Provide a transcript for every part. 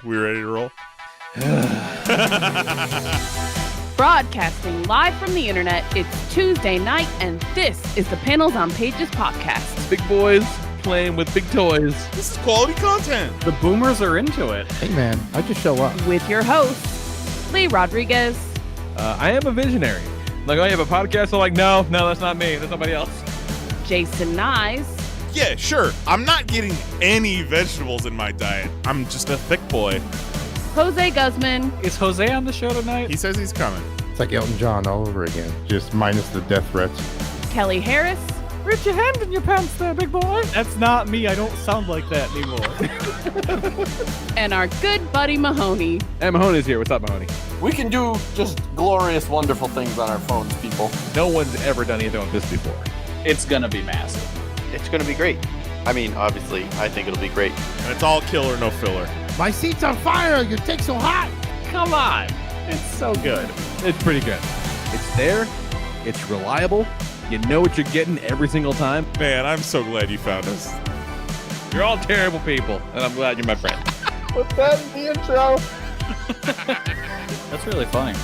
We ready to roll? Broadcasting live from the internet, it's Tuesday night, and this is the Panels on Pages podcast. Big boys playing with big toys. This is quality content. The boomers are into it. Hey man, I just show up. With your hosts, Lee Rodriguez, I am a visionary. Like, oh, you have a podcast? I'm like, no, that's not me. That's somebody else. Jason Nyes, Yeah, sure. I'm not getting any vegetables in my diet. I'm just a thick boy. Jose Guzman, Is Jose on the show tonight? He says he's coming. It's like Elton John all over again, just minus the death threats. Kelly Harris, Reach your hand in your pants there, big boy. That's not me. I don't sound like that anymore. and our good buddy Mahoney. Hey, Mahoney's here. What's up, Mahoney? We can do just glorious, wonderful things on our phones, people. No one's ever done anything like this before. It's gonna be massive. It's going to be great. I mean, obviously, I think it'll be great. And it's all killer, no filler. My seat's on fire! Your dick's so hot! Come on. It's so good. It's pretty good. It's there. It's reliable. You know what you're getting every single time. Man, I'm so glad you found us. You're all terrible people, and I'm glad you're my friend. Put that in the intro. That's really funny.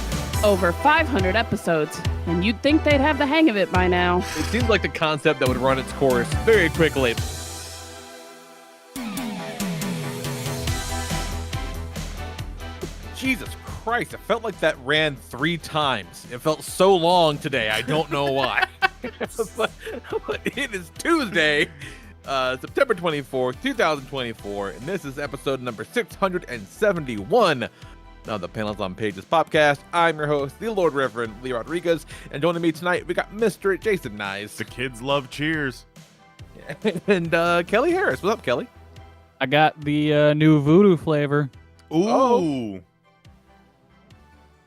Over 500 episodes, and you'd think they'd have the hang of it by now. It seems like the concept that would run its course very quickly. Jesus Christ, it felt like that ran 3 times. It felt so long today. I don't know why. but it is Tuesday, September 24th, 2024, and this is episode number 671 of the Panels on Pages podcast. I'm your host, the Lord Reverend Lee Rodriguez, and joining me tonight, we got Mr. Jason Nyes. The kids love Cheers. And Kelly Harris. What's up, Kelly? I got the new voodoo flavor. Ooh. Oh.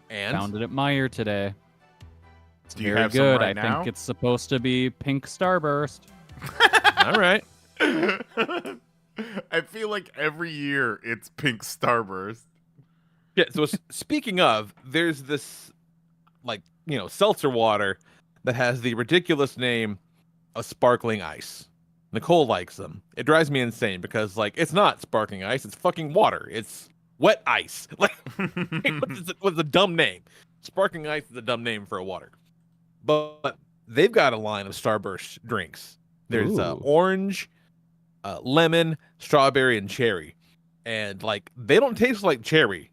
And Found it at Meijer today. It's Do you very have some good. right I now? think it's supposed to be pink starburst. all right. I feel like every year it's pink Starburst. Yeah, so speaking of, there's this, seltzer water that has the ridiculous name of sparkling ice. Nicole likes them. It drives me insane because, it's not sparkling ice. It's fucking water. It's wet ice. What's a dumb name? Sparkling ice is a dumb name for a water. But they've got a line of Starburst drinks. There's orange, lemon, strawberry, and cherry. And, they don't taste like cherry.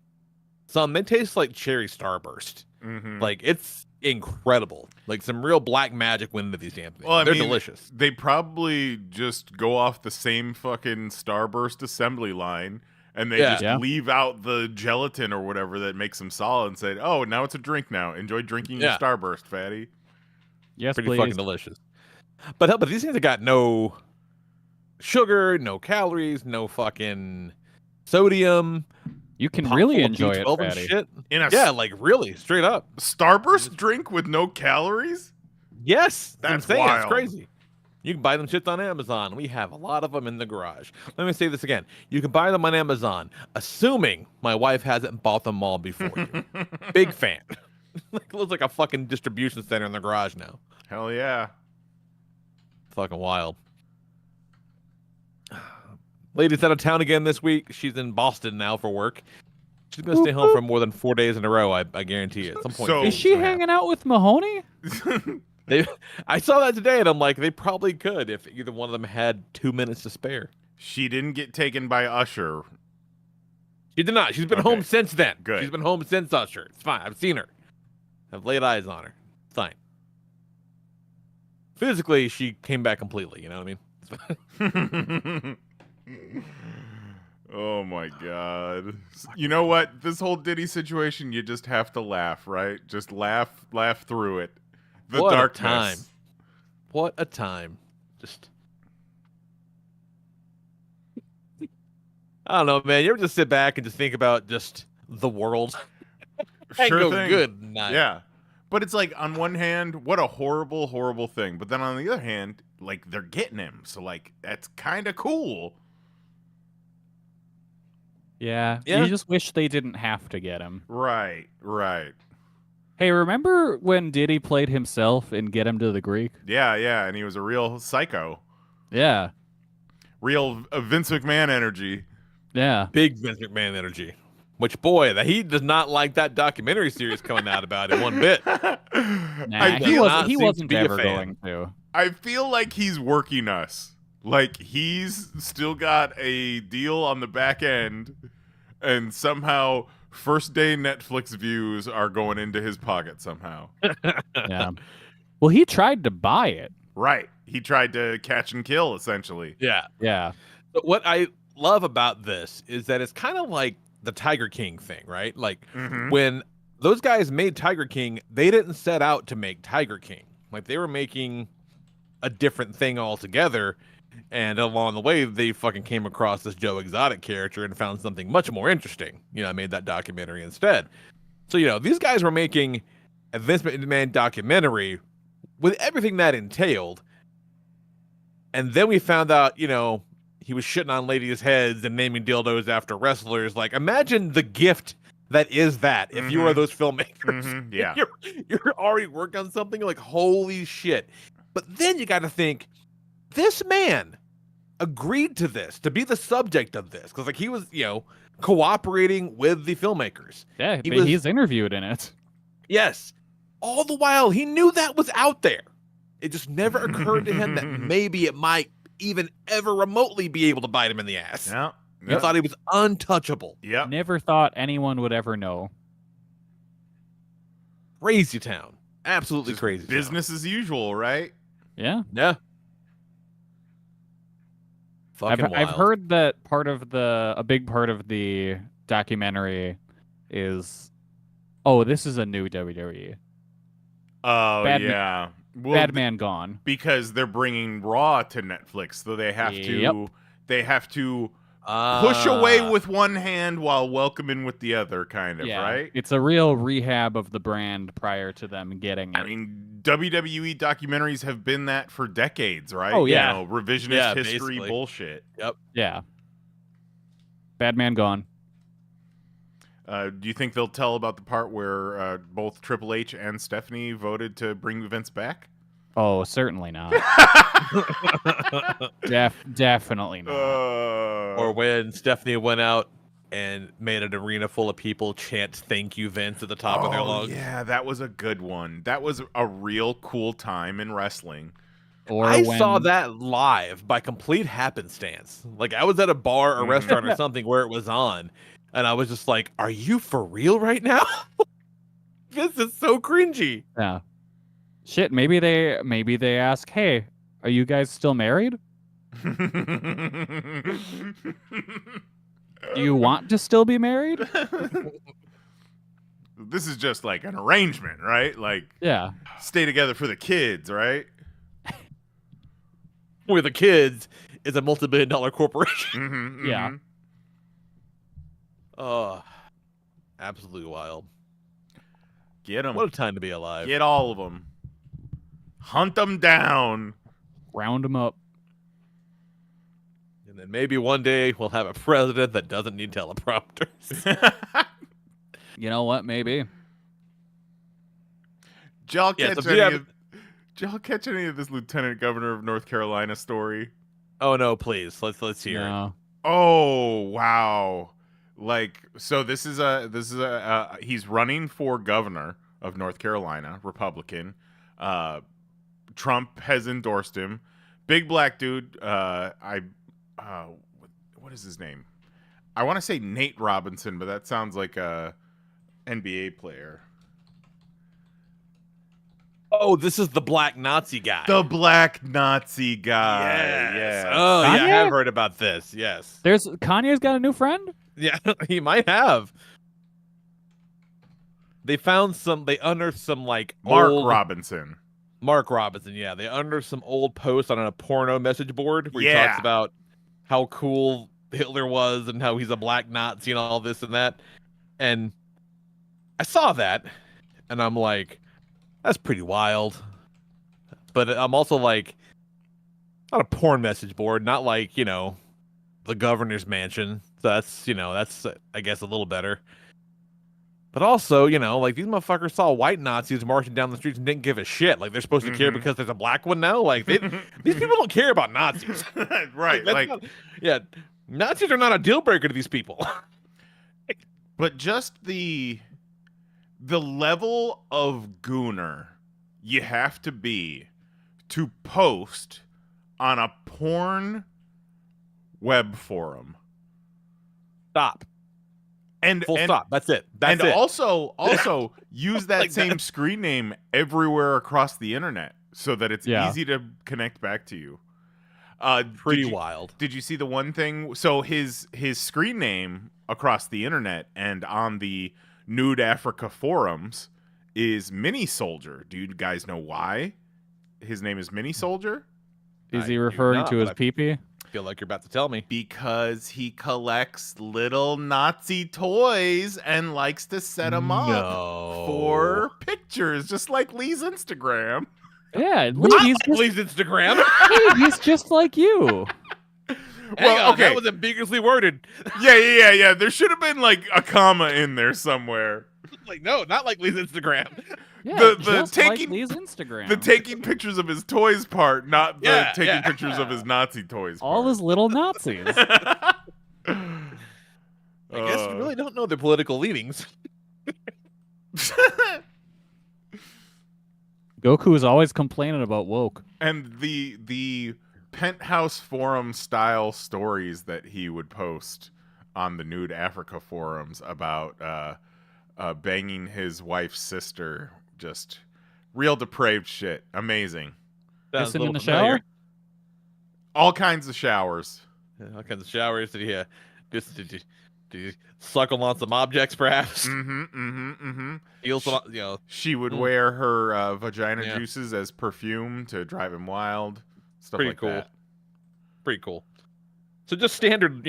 They taste like cherry Starburst. Mm-hmm. It's incredible. Some real black magic went into these damn things. Well, They're delicious. They probably just go off the same fucking Starburst assembly line, and they just leave out the gelatin or whatever that makes them solid and say, oh, now it's a drink now. Enjoy drinking your Starburst, fatty. Yes, Pretty please. fucking delicious. But these things have got no sugar, no calories, no fucking sodium. You can Pop really full of enjoy it, B12 and Fatty. shit. In a Really, straight up. Starburst drink with no calories? Yes, That's insane. wild. It's crazy. You can buy them shits on Amazon. We have a lot of them in the garage. Let me say this again. You can buy them on Amazon, assuming my wife hasn't bought them all before you. Big fan. It looks like a fucking distribution center in the garage now. Hell yeah. Fucking wild. Lady's out of town again this week. She's in Boston now for work. She's going to stay home for more than 4 days in a row, I guarantee you. At some point. So- Is she hanging out with Mahoney? I saw that today, and I'm like, they probably could if either one of them had 2 minutes to spare. She didn't get taken by Usher. She did not. She's been Okay. home since then. Good. She's been home since Usher. It's fine. I've seen her. I've laid eyes on her. It's fine. Physically, she came back completely. You know what I mean? Oh my god. You know what? This whole Diddy situation, you just have to laugh, right? Just laugh through it. The What darkness. a time. What a time. Just. I don't know, man. You ever just sit back and just think about just the world? And Sure go, thing. good night. Yeah. But it's like, on one hand, what a horrible, horrible thing. But then on the other hand, they're getting him. So, that's kind of cool. Yeah. Yeah. You just wish they didn't have to get him. Right. Hey, remember when Diddy played himself in Get Him to the Greek? Yeah. And he was a real psycho. Yeah. Real Vince McMahon energy. Yeah. Big Vince McMahon energy. Which, boy, he does not like that documentary series coming out about it one bit. Nah, he seem to wasn't be a ever fan. going to. I feel like he's working us. Like he's still got a deal on the back end, and somehow first day Netflix views are going into his pocket somehow. Yeah. Well, he tried to buy it. Right. He tried to catch and kill, essentially. Yeah. Yeah. But what I love about this is that it's kind of like the Tiger King thing, right? Like when those guys made Tiger King, they didn't set out to make Tiger King. Like they were making a different thing altogether. And along the way, they fucking came across this Joe Exotic character and found something much more interesting. I made that documentary instead. So, these guys were making a Vince McMahon documentary with everything that entailed. And then we found out, he was shitting on ladies' heads and naming dildos after wrestlers. Like, imagine the gift that is that if you are those filmmakers. Yeah. You're already working on something like, holy shit. But then you got to think, this man agreed to this, to be the subject of this. Because, he was, cooperating with the filmmakers. Yeah, he's interviewed in it. Yes. All the while, he knew that was out there. It just never occurred to him that maybe it might even ever remotely be able to bite him in the ass. Yeah. He thought he was untouchable. Yeah. Never thought anyone would ever know. Crazy town. Absolutely Just crazy business as usual, right? Yeah. town. Yeah. Fucking I've wild. heard that a big part of the documentary is, this is a new WWE. Oh, Bad yeah. Well, Bad Man Gone. Because they're bringing Raw to Netflix, so they have to push away with one hand while welcoming with the other, kind of, right? It's a real rehab of the brand prior to them getting it. I mean, WWE documentaries have been that for decades, right? Oh, yeah. Revisionist history basically. bullshit. Yep. Yeah. Bad Man Gone. Do you think they'll tell about the part where both Triple H and Stephanie voted to bring Vince back? Oh, certainly not. Definitely not. Or when Stephanie went out and made an arena full of people chant "Thank you, Vince" at the top of their lungs. Yeah, that was a good one. That was a real cool time in wrestling. Or I when... saw that live by complete happenstance. Like I was at a bar or restaurant or something where it was on, and I was just like, "Are you for real right now? This is so cringy." Yeah. Shit, maybe they ask, "Hey, are you guys still married? Do you want to still be married?" This is just like an arrangement, right? Like, Yeah. stay together for the kids, right? Where the kids is a multi-billion-dollar corporation. Yeah. Oh, absolutely wild. Get them. What a time to be alive. Get all of them. Hunt them down. Round them up. And then maybe one day we'll have a president that doesn't need teleprompters. You know what? Maybe. Did y'all Yeah, catch so if you did y'all catch any of this Lieutenant Governor of North Carolina story? Oh no, please. Let's hear it. No. Oh, wow. Like, so this is he's running for governor of North Carolina, Republican. Trump has endorsed him. Big black dude. What is his name? I want to say Nate Robinson, but that sounds like a NBA player. Oh, this is the black Nazi guy. The black Nazi guy. Yes. Yes. Oh, yeah, I Kanye? have heard about this. Yes. Kanye's got a new friend? Yeah, he might have. They unearthed some like Mark old Robinson. Mark Robinson, yeah. They unearthed some old posts on a porno message board where he Yeah. talks about how cool Hitler was and how he's a black Nazi and all this and that. And I saw that and I'm like, that's pretty wild. But I'm also like, not a porn message board, not like, the governor's mansion. So that's I guess a little better. But also, like these motherfuckers saw white Nazis marching down the streets and didn't give a shit. Like they're supposed to care because there's a black one now. Like these people don't care about Nazis. Right. Like, Nazis are not a deal breaker to these people. But just the level of gooner you have to be to post on a porn web forum. Stop. And Full stop. That's it. That's it. Also use that Like same that. screen name everywhere across the internet so that it's easy to connect back to you. Pretty wild. Did you see the one thing? So his screen name across the internet and on the Nude Africa forums is Mini Soldier. Do you guys know why his name is Mini Soldier? Is he referring to his pee-pee? I feel like you're about to tell me. Because he collects little Nazi toys and likes to set them up for pictures, just like Lee's Instagram. Yeah, Lee's Instagram. He's just like you. Well, okay, that was ambiguously worded. Yeah. There should have been like a comma in there somewhere. Like, no, not like Lee's Instagram. Yeah, just like Lee's Instagram. The taking pictures of his toys part, not the taking pictures of his Nazi toys part. All his little Nazis. I guess you really don't know their political leanings. Goku is always complaining about woke. And the Penthouse forum style stories that he would post on the Nude Africa forums about banging his wife's sister, just real depraved shit. Amazing. Kissing in the shower? All kinds of showers. Yeah, all kinds of showers. Did you suckle on some objects, perhaps? Feel some, She would wear her vagina juices as perfume to drive him wild. Stuff Pretty like cool. that. Pretty cool. So just standard,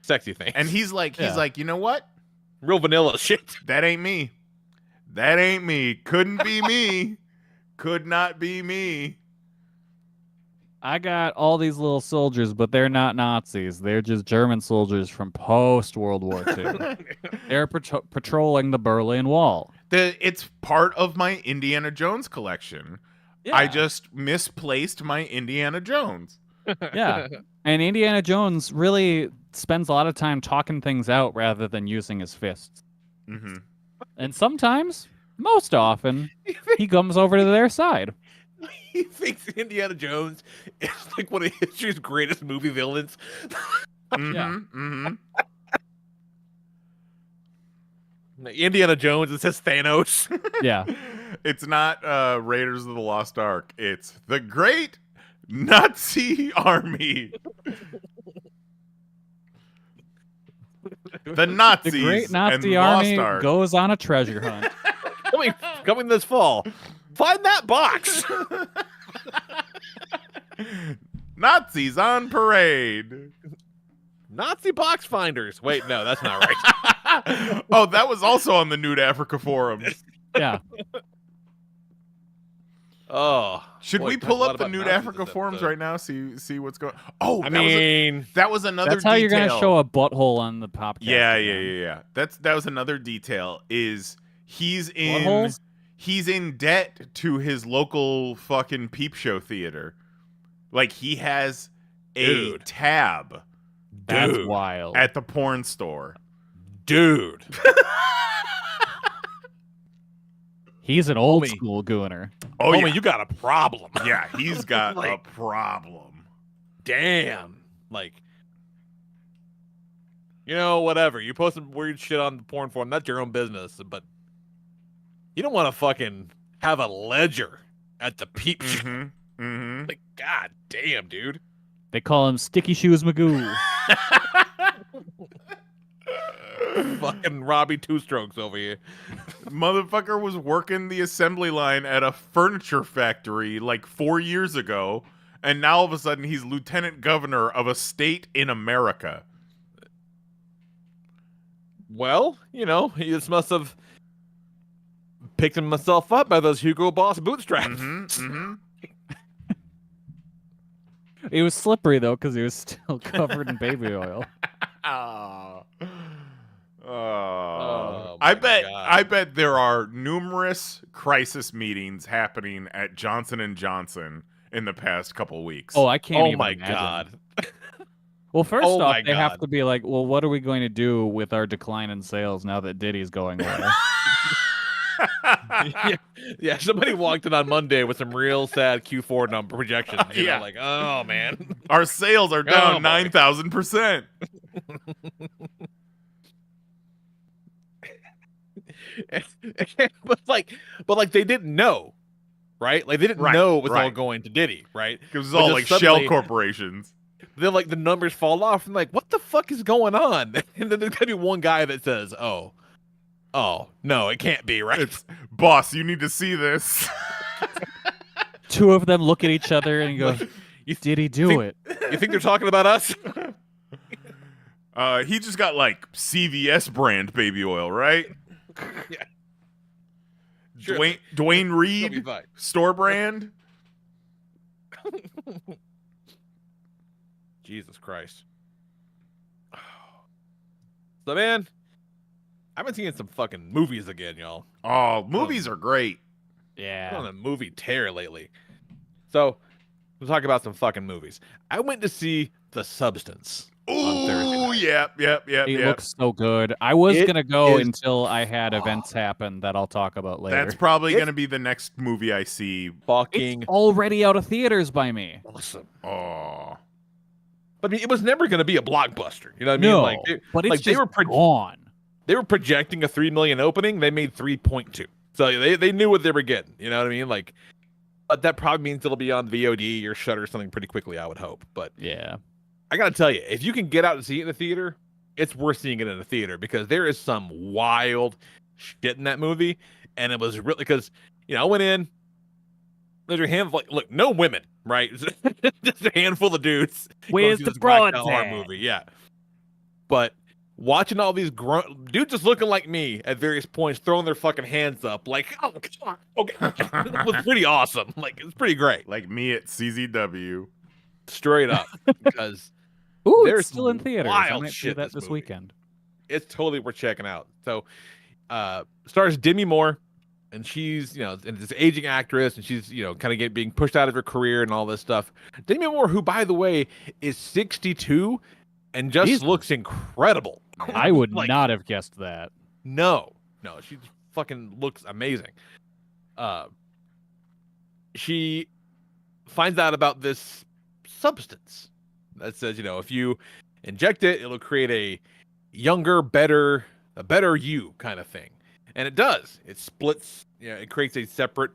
sexy things. And he's like, you know what? Real vanilla shit. That ain't me. That ain't me. Couldn't be me. Could not be me. I got all these little soldiers, but they're not Nazis. They're just German soldiers from post-World War II. They're patrolling the Berlin Wall. It's part of my Indiana Jones collection. Yeah. I just misplaced my Indiana Jones. Yeah. And Indiana Jones really spends a lot of time talking things out rather than using his fists. Mm-hmm. And sometimes, most often, he comes over to their side. He thinks Indiana Jones is like one of history's greatest movie villains. Indiana Jones, it says Thanos. Yeah. It's not Raiders of the Lost Ark. It's the Great Nazi Army. The Nazis. The Great Nazi and the Army Lost Ark goes on a treasure hunt. coming this fall. Find that box. Nazis on parade. Nazi box finders. Wait, no, that's not right. Oh, that was also on the Nude Africa forums. Yeah. Oh, should we pull up the Nude Africa forums right now? See what's going. Oh, that was another. That's how detail. You're gonna show a butthole on the podcast. Yeah. That was another detail. Is he's in buttholes? He's in debt to his local fucking peep show theater. Like he has a tab. That's wild. At the porn store. Dude. He's an old school gooner. Oh, homie, you got a problem. Yeah, he's got a problem. Damn. Like, whatever. You post some weird shit on the porn forum. That's your own business. But you don't want to fucking have a ledger at the peep show. Like, god damn, dude. They call him Sticky Shoes Magoo. Fucking Robbie Two Strokes over here. Motherfucker was working the assembly line at a furniture factory like 4 years ago, and now all of a sudden he's lieutenant governor of a state in America. Well, he just must have picked himself up by those Hugo Boss bootstraps. It was slippery though because he was still covered in baby oil. I bet there are numerous crisis meetings happening at Johnson & Johnson in the past couple weeks. Oh, I can't even my imagine. god. Well, first Oh off, my they have God. to be like, well, what are we going to do with our decline in sales now that Diddy's going away? Yeah, somebody walked in on Monday with some real sad Q4 number projections. You know, like, oh man, Our sales are down boy. 9,000%. but like they didn't know, right? Like they didn't know it was all going to Diddy, right? Because it's But all just like suddenly- shell corporations. Then like the numbers fall off and like, what the fuck is going on? And then there's gonna be one guy that says, oh no, it can't be, right? It's, boss, you need to see this. Two of them look at each other and go, You did he do think- it? You think they're talking about us? He just got like CVS brand baby oil, right? Yeah. Sure. Dwayne He'll be Reed fine. store brand. Jesus Christ. So man, I've been seeing some fucking movies again, y'all. Oh, movies are great. I'm on Yeah. a movie tear lately. So we'll talk about some fucking movies. I went to see The Substance on Thursday Ooh, night. yep. It looks so good. I was It going to go is until I had events happen that I'll talk about later. That's probably It's- going to be the next movie I see. Fucking It's already out of theaters by me. awesome. Oh. But I mean, it was never going to be a blockbuster. You know what I mean? No, Like, but it's like just gone. they were projecting a 3 million opening. They made 3.2. So they knew what they were getting. You know what I mean? Like, but that probably means it'll be on VOD or Shudder or something pretty quickly, I would hope. But Yeah. I gotta tell you, if you can get out and see it in the theater, it's worth seeing it in the theater because there is some wild shit in that movie, and it was really because I went in. There's a handful. Look, no women, right? Just a handful of dudes. Where's going the through this black broads horror at? movie? Yeah, but watching all these dudes just looking like me at various points, throwing their fucking hands up, like, oh god, okay, it was pretty awesome. Like it's pretty great, Like me at CZW. straight up, because. Ooh, There's it's still in theaters. I wild might do shit that this this movie. weekend. It's totally worth checking out. So, stars Demi Moore, and she's this aging actress, and she's kind of being pushed out of her career and all this stuff. Demi Moore, who by the way is 62 and just Jesus. looks incredible. I would Like, not have guessed that. No, she fucking looks amazing. She finds out about this substance that says, if you inject it, it'll create a younger, a better you kind of thing. And it does. It splits, it creates a separate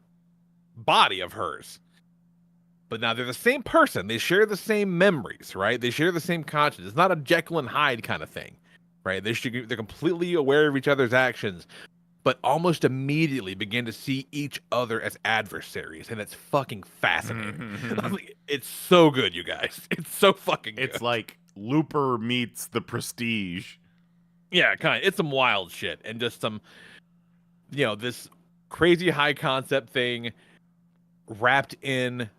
body of hers. But now they're the same person. They share the same memories, right? They share the same conscience. It's not a Jekyll and Hyde kind of thing, right? They're completely aware of each other's actions, but almost immediately begin to see each other as adversaries, and it's fucking fascinating. It's so good, you guys. It's so fucking good. It's like Looper meets The Prestige. Yeah, kind of. It's some wild shit, and just some, this crazy high concept thing wrapped in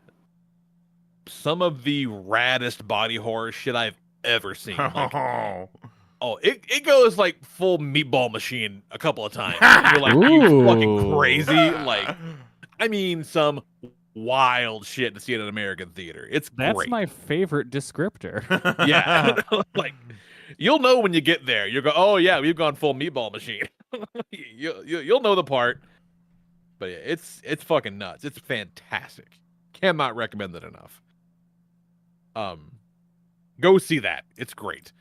some of the raddest body horror shit I've ever seen. Like, Oh, it goes like full Meatball Machine a couple of times. You're like, you fucking Ooh. crazy. Like, I mean, some wild shit to see in an American theater. It's That's great. my favorite descriptor. Yeah. Like, you'll know when you get there. You'll go, oh yeah, we've gone full Meatball Machine. You'll know the part. But yeah, it's fucking nuts. It's fantastic. Cannot recommend it enough. Go see that. It's great.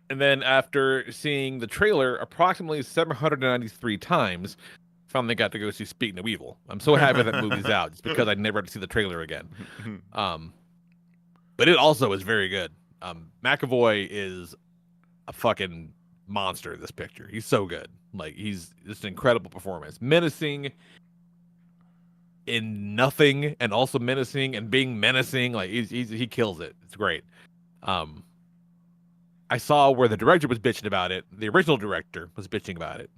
And then after seeing the trailer approximately 793 times, finally got to go see Speaking of Evil. I'm so happy that movie's out just because I never had to see the trailer again. But it also is very good. McAvoy is a fucking monster in this picture. He's so good. Like, he's just an incredible performance. Menacing in nothing and also menacing and being menacing. Like, he kills it. It's great. I saw where the director was bitching about it. The original director was bitching about it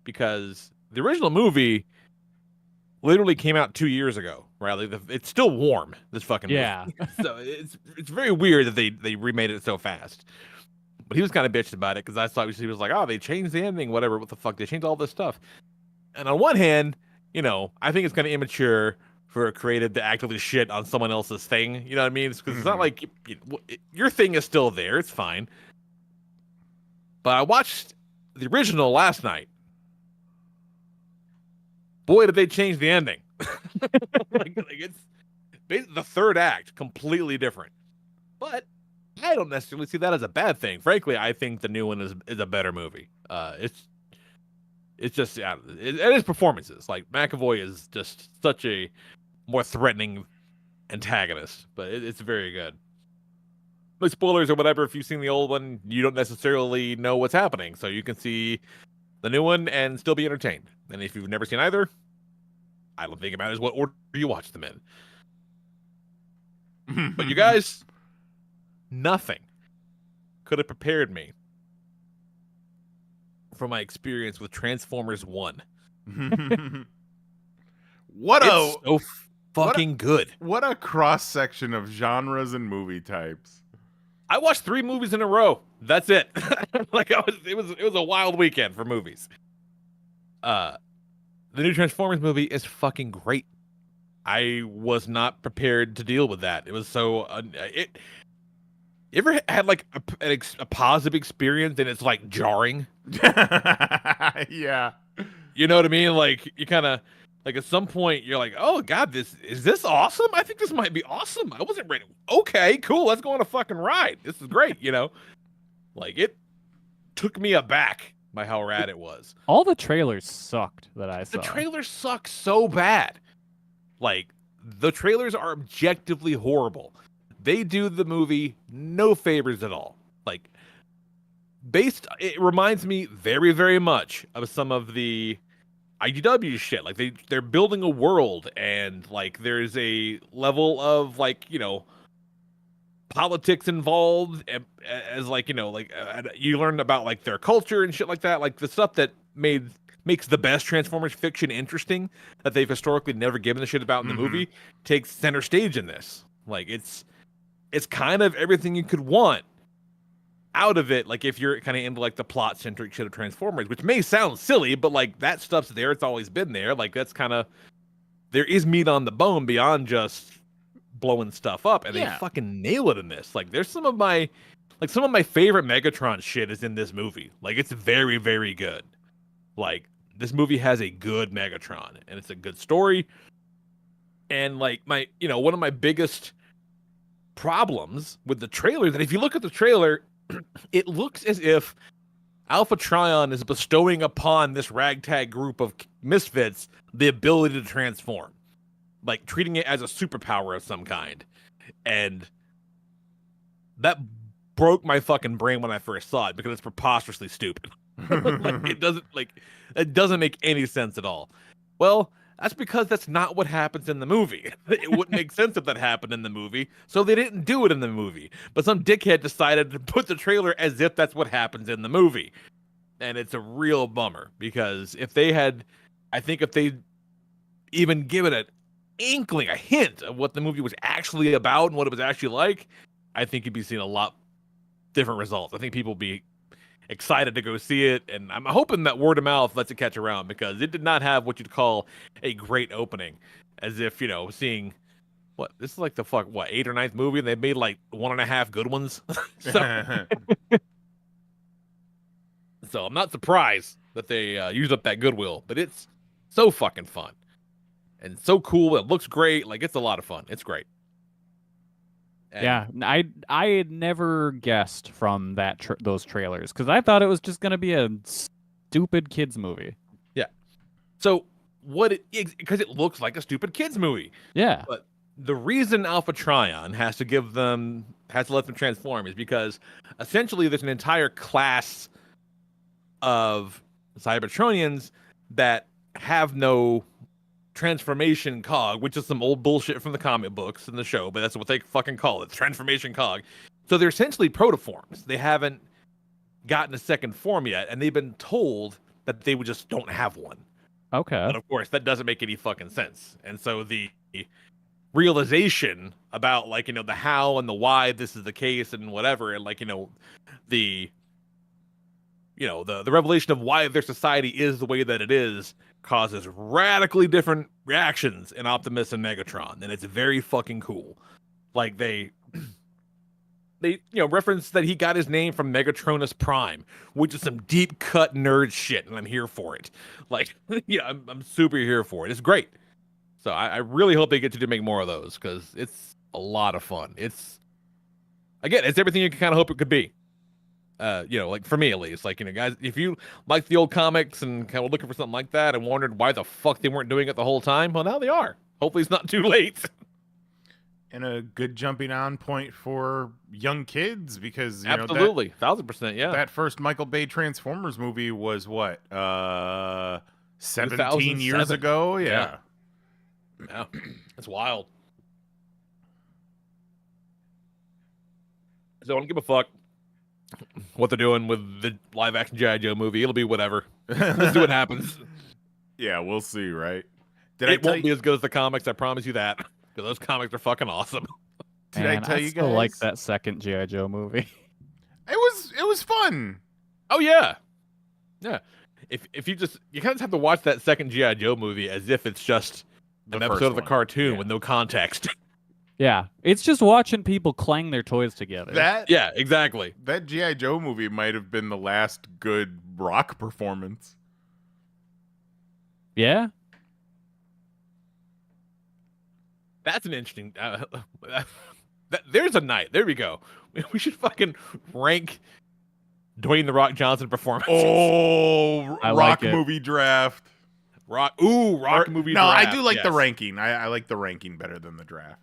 because the original movie literally came out 2 years ago, right? Like it's still warm, this fucking movie. Yeah. So it's very weird that they remade it so fast. But he was kind of bitching about it because I thought he was like, oh, they changed the ending, whatever. What the fuck? They changed all this stuff. And on one hand, I think it's kind of immature for a creative to actively shit on someone else's thing. You know what I mean? Because it's not like your thing is still there. It's fine. But I watched the original last night. Boy, did they change the ending. It's the third act, completely different. But I don't necessarily see that as a bad thing. Frankly, I think the new one is a better movie. It's just it is performances. Like McAvoy is just such a more threatening antagonist, but it's very good. No spoilers or whatever. If you've seen the old one, you don't necessarily know what's happening, so you can see the new one and still be entertained. And if you've never seen either, I don't think about it as what order you watch them in. But you guys, nothing could have prepared me for my experience with Transformers 1. It's so fucking good. What a cross section of genres and movie types. I watched 3 movies in a row. That's it. It was a wild weekend for movies. The new Transformers movie is fucking great. I was not prepared to deal with that. It was so you ever had like a positive experience and it's like jarring? Yeah. You know what I mean? Like you kind of like at some point you're like, "Oh god, this awesome? I think this might be awesome. I wasn't ready. Okay, cool. Let's go on a fucking ride. This is great, you know?" Like it took me aback by how rad it was. All the trailers sucked that I saw. The trailers suck so bad. Like the trailers are objectively horrible. They do the movie no favors at all. Like it reminds me very, very much of some of the IDW shit. Like they're building a world and like there's a level of like, you know, politics involved as like, you know, like you learn about like their culture and shit like that. Like the stuff that makes the best Transformers fiction interesting that they've historically never given a shit about in the movie takes center stage in this. Like it's kind of everything you could want out of it. Like if you're kind of into like the plot centric shit of Transformers, which may sound silly, but like that stuff's there. It's always been there. Like that's kind of, there is meat on the bone beyond just blowing stuff up, and they fucking nail it in this. Like there's some of my favorite Megatron shit is in this movie. Like it's very, very good. Like this movie has a good Megatron and it's a good story. And like one of my biggest problems with the trailer, that if you look at the trailer, it looks as if Alpha Trion is bestowing upon this ragtag group of misfits the ability to transform, like treating it as a superpower of some kind. And that broke my fucking brain when I first saw it because it's preposterously stupid. It doesn't make any sense at all. Well, that's because that's not what happens in the movie. It wouldn't make sense if that happened in the movie, so they didn't do it in the movie. But some dickhead decided to put the trailer as if that's what happens in the movie. And it's a real bummer, because if they even given an inkling, a hint of what the movie was actually about and what it was actually like, I think you'd be seeing a lot different results. I think people would be excited to go see it, and I'm hoping that word of mouth lets it catch around, because it did not have what you'd call a great opening. As if, you know, seeing this is like the 8th or 9th movie, and they've made like 1.5 good ones. So I'm not surprised that they used up that goodwill, but it's so fucking fun and so cool. It looks great. Like it's a lot of fun. It's great. And yeah, I had never guessed from those trailers, because I thought it was just going to be a stupid kids movie. Yeah. So because it looks like a stupid kids movie. Yeah. But the reason Alpha Trion has to let them transform is because essentially there's an entire class of Cybertronians that have no transformation cog, which is some old bullshit from the comic books and the show, but that's what they fucking call it, transformation cog. So they're essentially protoforms. They haven't gotten a second form yet, and they've been told that they just don't have one. Okay. But of course, that doesn't make any fucking sense. And so the realization about, like, you know, the how and the why this is the case and whatever, and like, you know, the revelation of why their society is the way that it is causes radically different reactions in Optimus and Megatron, and it's very fucking cool. Like they reference that he got his name from Megatronus Prime, which is some deep cut nerd shit, and I'm here for it. Like, yeah, I'm super here for it. It's great. So I really hope they get to make more of those because it's a lot of fun. It's everything you can kind of hope it could be. Like for me at least, like, guys, if you like the old comics and kind of looking for something like that and wondered why the fuck they weren't doing it the whole time, well, now they are. Hopefully it's not too late. And a good jumping on point for young kids because absolutely 1000%, yeah. That first Michael Bay Transformers movie was what 17 years ago. Yeah, it's wild. So I don't give a fuck what they're doing with the live action G.I. Joe movie. It'll be whatever. Let's see what happens. Yeah, we'll see, right? It won't be as good as the comics, I promise you that. Because those comics are fucking awesome. Did I tell you guys? Like that second G.I. Joe movie. It was fun. Oh yeah. Yeah. If you kind of have to watch that second G.I. Joe movie as if it's just an episode of the cartoon with no context. Yeah. It's just watching people clang their toys together. Yeah, exactly. That G.I. Joe movie might have been the last good rock performance. Yeah. That's an interesting. There's a night. There we go. We should fucking rank Dwayne the Rock Johnson performances. Oh, I rock like movie draft. Rock movie draft. No, I do like the ranking. I like the ranking better than the draft.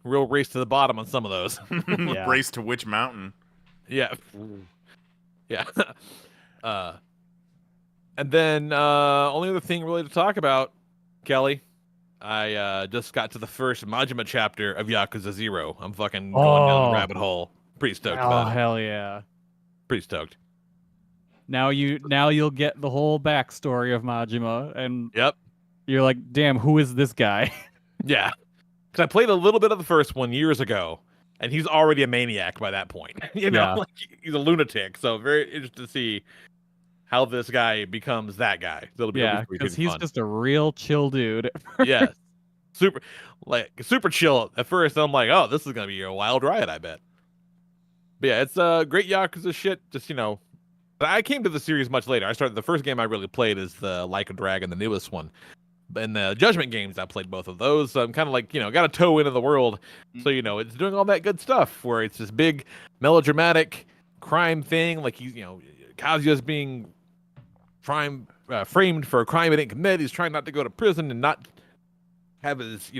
Real race to the bottom on some of those. Yeah. Race to which mountain? Yeah. Yeah. And then only other thing really to talk about, Kelly, I just got to the first Majima chapter of Yakuza 0. I'm fucking going down the rabbit hole. Pretty stoked about it. Oh, hell yeah. Pretty stoked. Now you'll get the whole backstory of Majima, and yep, you're like, damn, who is this guy? Yeah. Because I played a little bit of the first one years ago, and he's already a maniac by that point. Like, he's a lunatic. So very interested to see how this guy becomes that guy. It'll be because he's just a real chill dude. Yeah, super chill at first. I'm like, oh, this is gonna be a wild ride, I bet. But yeah, it's great Yakuza shit. Just I came to the series much later. I started the first game I really played is the Like a Dragon, the newest one. And the Judgment games, I played both of those. So I'm kind of like, got a toe into the world. So, it's doing all that good stuff where it's this big melodramatic crime thing. Like Kazuya's being framed for a crime he didn't commit. He's trying not to go to prison and not have his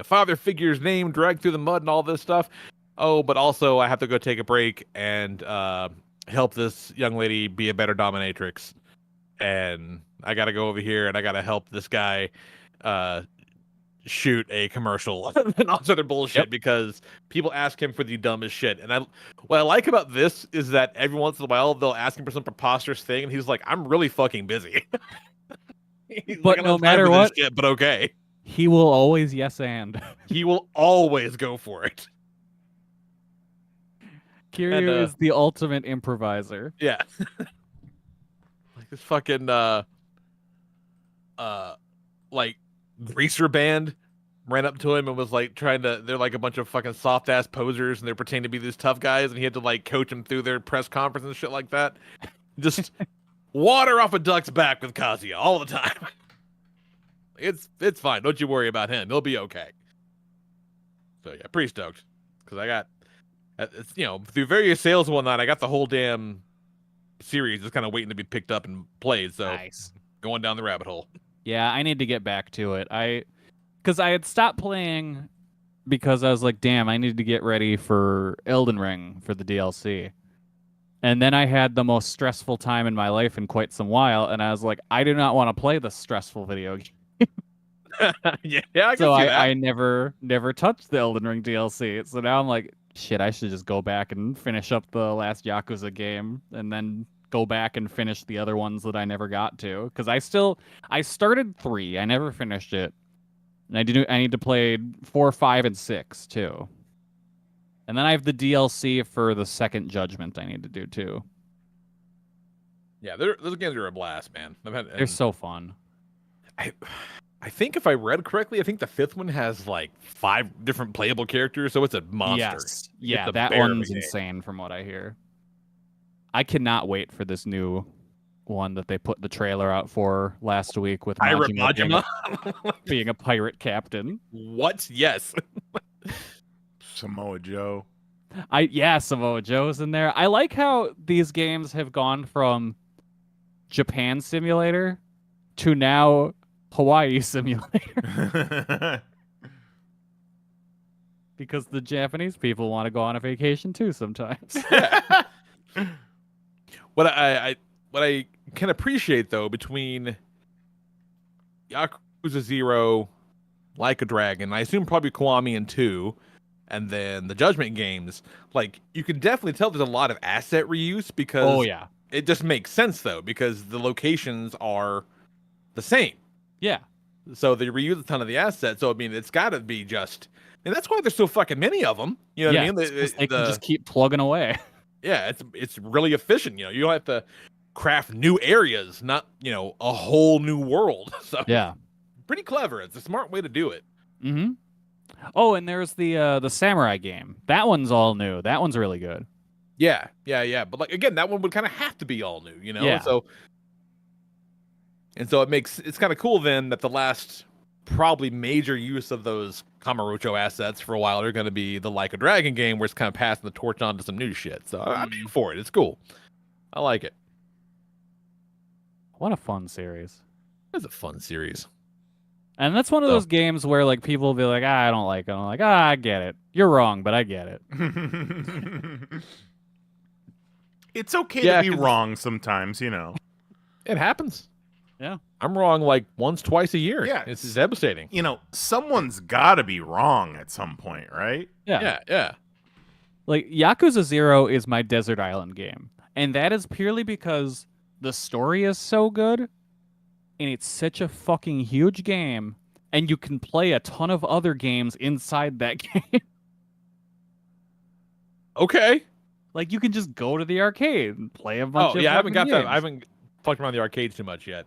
father figure's name dragged through the mud and all this stuff. Oh, but also I have to go take a break and help this young lady be a better dominatrix. And I got to go over here and I got to help this guy shoot a commercial and all other bullshit because people ask him for the dumbest shit. And what I like about this is that every once in a while they'll ask him for some preposterous thing and he's like, I'm really fucking busy. But like, no matter what, shit, but okay. He will always yes and. He will always go for it. Kiryu is the ultimate improviser. Yeah. Like this fucking like greaser band ran up to him and was like they're like a bunch of fucking soft ass posers and they're pretending to be these tough guys and he had to like coach them through their press conference and shit like that. Just water off a duck's back with Kazuya all the time. It's fine. Don't you worry about him. He'll be okay. So yeah, pretty stoked because I got through various sales and whatnot, I got the whole damn series just kind of waiting to be picked up and played. So nice. Going down the rabbit hole. Yeah, I need to get back to it. Because I had stopped playing because I was like, damn, I need to get ready for Elden Ring for the DLC. And then I had the most stressful time in my life in quite some while, and I was like, I do not want to play this stressful video game. Yeah, I can so see that. I never touched the Elden Ring DLC. So now I'm like, shit, I should just go back and finish up the last Yakuza game and then go back and finish the other ones that I never got to. Because I started 3. I never finished it. And I need to play 4, 5, and 6 too. And then I have the DLC for the second Judgment I need to do too. Yeah, those games are a blast, man. They're so fun. I think if I read correctly, I think the 5th one has like 5 different playable characters, so it's a monster. Yes. Yeah, that one's insane from what I hear. I cannot wait for this new one that they put the trailer out for last week with Majima being a pirate captain. What? Yes. Samoa Joe. Samoa Joe's in there. I like how these games have gone from Japan Simulator to now Hawaii Simulator. Because the Japanese people want to go on a vacation too sometimes. What I can appreciate though, between Yakuza 0, Like a Dragon, I assume probably Kiwami and 2, and then the Judgment games, like you can definitely tell there's a lot of asset reuse because it just makes sense though, because the locations are the same. Yeah. So they reuse a ton of the assets. So I mean, it's got to be just, and that's why there's so fucking many of them. You know what I mean? They can just keep plugging away. Yeah, it's really efficient. You know, you don't have to craft new areas, not a whole new world. So yeah, pretty clever. It's a smart way to do it. Mm-hmm. Oh, and there's the samurai game. That one's all new. That one's really good. Yeah. But like again, that one would kind of have to be all new. Yeah. So it's kind of cool then that the last probably major use of those Kamurocho assets for a while are going to be the Like a Dragon game, where it's kind of passing the torch on to some new shit. So I'm in for it. It's cool. I like it. What a fun series. It's a fun series. And that's one of those games where like people will be like, I don't like it. I'm like, I get it. You're wrong, but I get it. It's okay to be wrong sometimes, It happens. Yeah. I'm wrong like once, twice a year. Yeah. It's devastating. Someone's got to be wrong at some point, right? Yeah. Like, Yakuza 0 is my desert island game. And that is purely because the story is so good, and it's such a fucking huge game, and you can play a ton of other games inside that game. Okay. Like, you can just go to the arcade and play a bunch of I haven't got games. that. I haven't fucked around the arcades too much yet.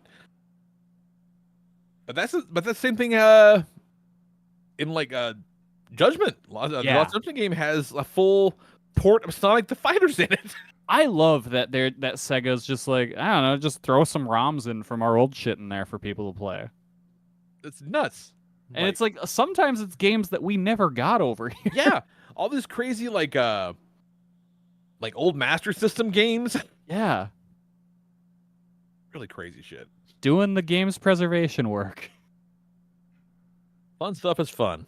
But that's the same thing in like Judgment. The Lost Judgment game has a full port of Sonic the Fighters in it. I love that Sega's just like, I don't know, just throw some ROMs in from our old shit in there for people to play. It's nuts. And it's like sometimes it's games that we never got over here. Yeah. All these crazy like old Master System games. Yeah. Really crazy shit. Doing the game's preservation work. Fun stuff is fun.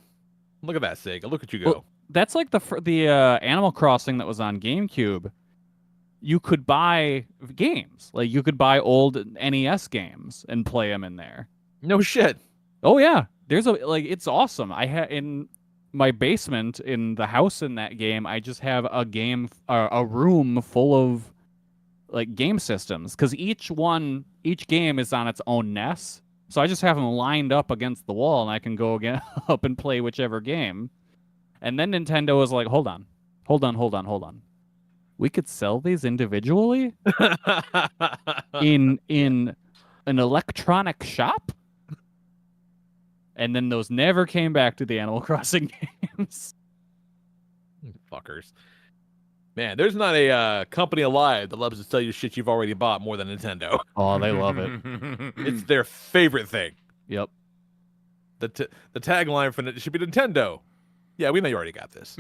Look at that, Sega. Look at you go. Well, that's like the Animal Crossing that was on GameCube. You could buy games. Like, you could buy old NES games and play them in there. No shit. Oh, yeah. It's awesome. I had in my basement in the house in that game, I just have a room full of like game systems, because each game is on its own NES. So I just have them lined up against the wall, and I can go up and play whichever game. And then Nintendo was like, hold on. We could sell these individually in an electronic shop? And then those never came back to the Animal Crossing games. Fuckers. Man, there's not a company alive that loves to sell you shit you've already bought more than Nintendo. Oh, they love it. It's their favorite thing. Yep. The tagline for it should be Nintendo. Yeah, we know you already got this.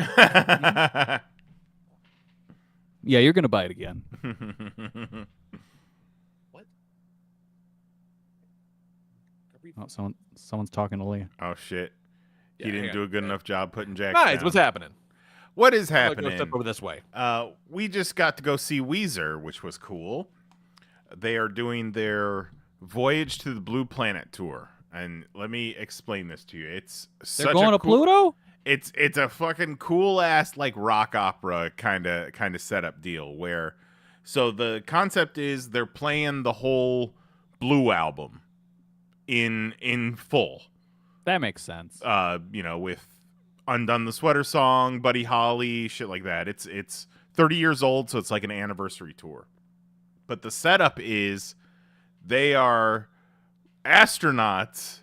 Yeah, you're gonna buy it again. What? Oh, someone's talking to Lee. Oh shit! Yeah, he didn't do a good enough job putting Jack Nice. down. What's happening? What is I'm gonna happening? go step over this way. We just got to go see Weezer, which was cool. They are doing their Voyage to the Blue Planet tour, and let me explain this to you. They're going to Pluto? It's a fucking cool ass like rock opera kind of setup deal where, so the concept is they're playing the whole Blue album in full. That makes sense. With Undone the Sweater Song, Buddy Holly, shit like that. It's 30 years old, so it's like an anniversary tour. But the setup is they are astronauts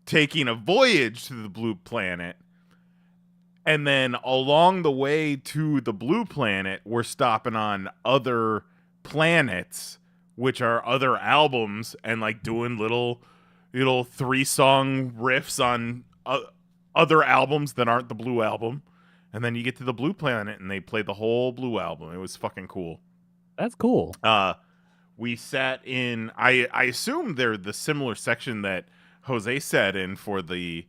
taking a voyage to the blue planet. And then along the way to the blue planet, we're stopping on other planets, which are other albums, and like doing little 3-song riffs on other albums that aren't the blue album. And then you get to the blue planet and they play the whole blue album. It was fucking cool. That's cool. We sat in, I assume they're the similar section that Jose sat in for the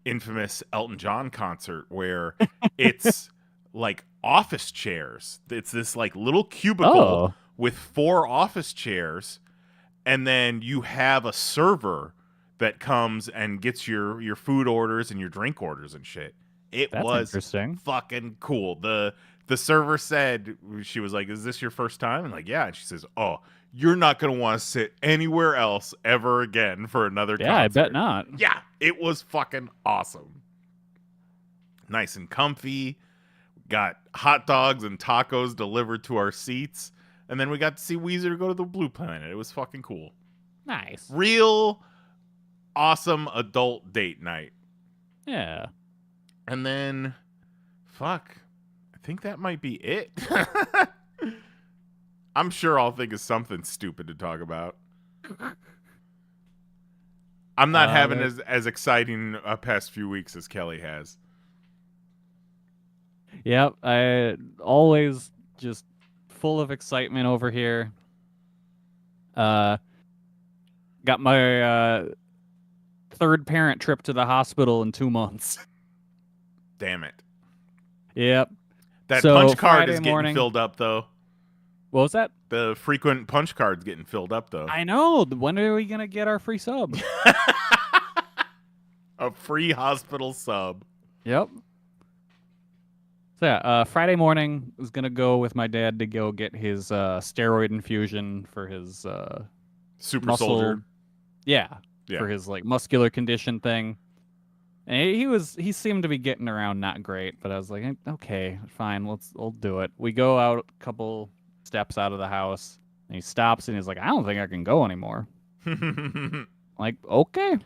infamous Elton John concert, where it's like office chairs. It's this like little cubicle with 4 office chairs, and then you have a server that comes and gets your food orders and your drink orders and shit. That's was interesting. Fucking cool. The server said, she was like, "Is this your first time?" And like, yeah. And she says, "Oh, you're not going to want to sit anywhere else ever again for another concert." Yeah, I bet not. Yeah, it was fucking awesome. Nice and comfy. Got hot dogs and tacos delivered to our seats. And then we got to see Weezer go to the blue planet. It was fucking cool. Nice. Real awesome adult date night. Yeah. And then, I think that might be it. I'm sure I'll think of something stupid to talk about. I'm not having as exciting a past few weeks as Kelly has. Yep, I always just full of excitement over here. Got my third parent trip to the hospital in 2 months. Damn it. Yep. That So, punch card Friday is getting morning- filled up, though. What was that? The frequent punch card's getting filled up, though. I know. When are we going to get our free sub? A free hospital sub. Yep. So yeah, Friday morning, I was going to go with my dad to go get his steroid infusion for his Super muscle. soldier. Yeah, Yeah. for his like muscular condition thing. And he seemed to be getting around not great, but I was like, okay, fine, we'll do it. We go out a couple steps out of the house, and he stops and he's like, I don't think I can go anymore. Like, okay.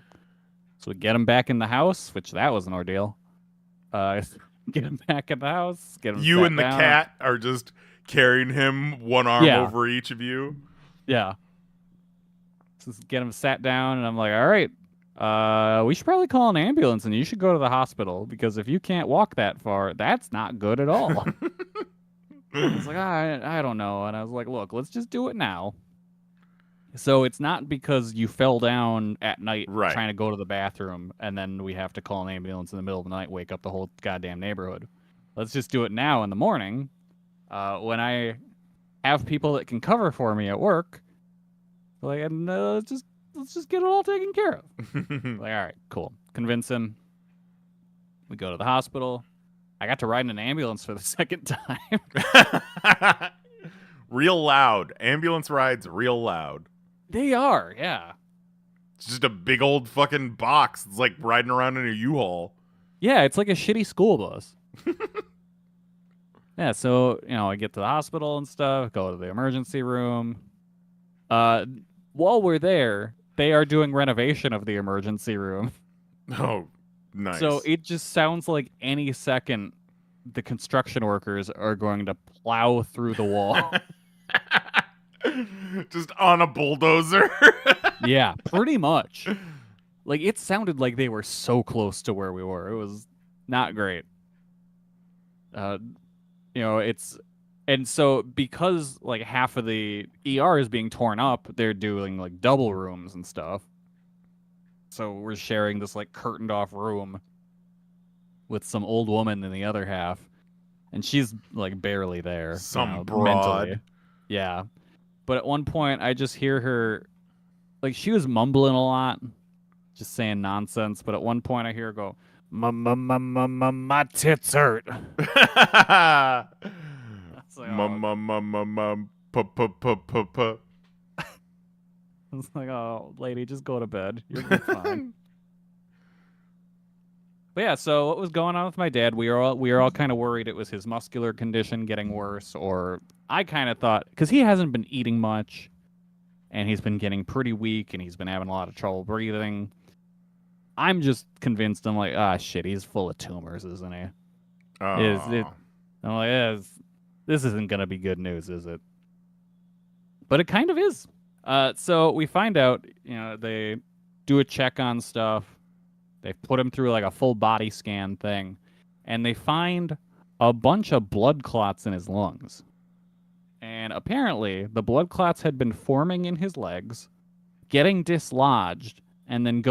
So we get him back in the house, which that was an ordeal. Get him back in the house. Get him. You sat and the down. cat are just carrying him, one arm over each of you. Yeah. So get him sat down, and I'm like, all right, we should probably call an ambulance, and you should go to the hospital, because if you can't walk that far, that's not good at all. He's like, I don't know. And I was like, look, let's just do it now. So it's not because you fell down at night trying to go to the bathroom, and then we have to call an ambulance in the middle of the night, wake up the whole goddamn neighborhood. Let's just do it now in the morning, when I have people that can cover for me at work. Like, and let's just get it all taken care of. Like, all right, cool. Convince him. We go to the hospital. I got to ride in an ambulance for the second time. Real loud. Ambulance rides real loud. They are, yeah. It's just a big old fucking box. It's like riding around in a U-Haul. Yeah, it's like a shitty school bus. Yeah, so, I get to the hospital and stuff, go to the emergency room. While we're there, they are doing renovation of the emergency room. Oh, nice. So it just sounds like any second the construction workers are going to plow through the wall. Just on a bulldozer. Yeah, pretty much. Like, it sounded like they were so close to where we were. It was not great. And so because like half of the ER is being torn up, they're doing like double rooms and stuff. So we're sharing this like curtained off room with some old woman in the other half, and she's like barely there. Some broad. Mentally. Yeah. But at one point I just hear her, like, she was mumbling a lot, just saying nonsense. But at one point I hear her go, my tits hurt. It's like, oh, lady, just go to bed. You're fine. But yeah, so what was going on with my dad? We were all kind of worried it was his muscular condition getting worse, or I kind of thought because he hasn't been eating much, and he's been getting pretty weak, and he's been having a lot of trouble breathing. I'm just convinced. I'm like, shit, he's full of tumors, isn't he? I'm like, this isn't gonna be good news, is it? But it kind of is. So we find out, they do a check on stuff. They put him through like a full body scan thing, and they find a bunch of blood clots in his lungs. And apparently, the blood clots had been forming in his legs, getting dislodged, and then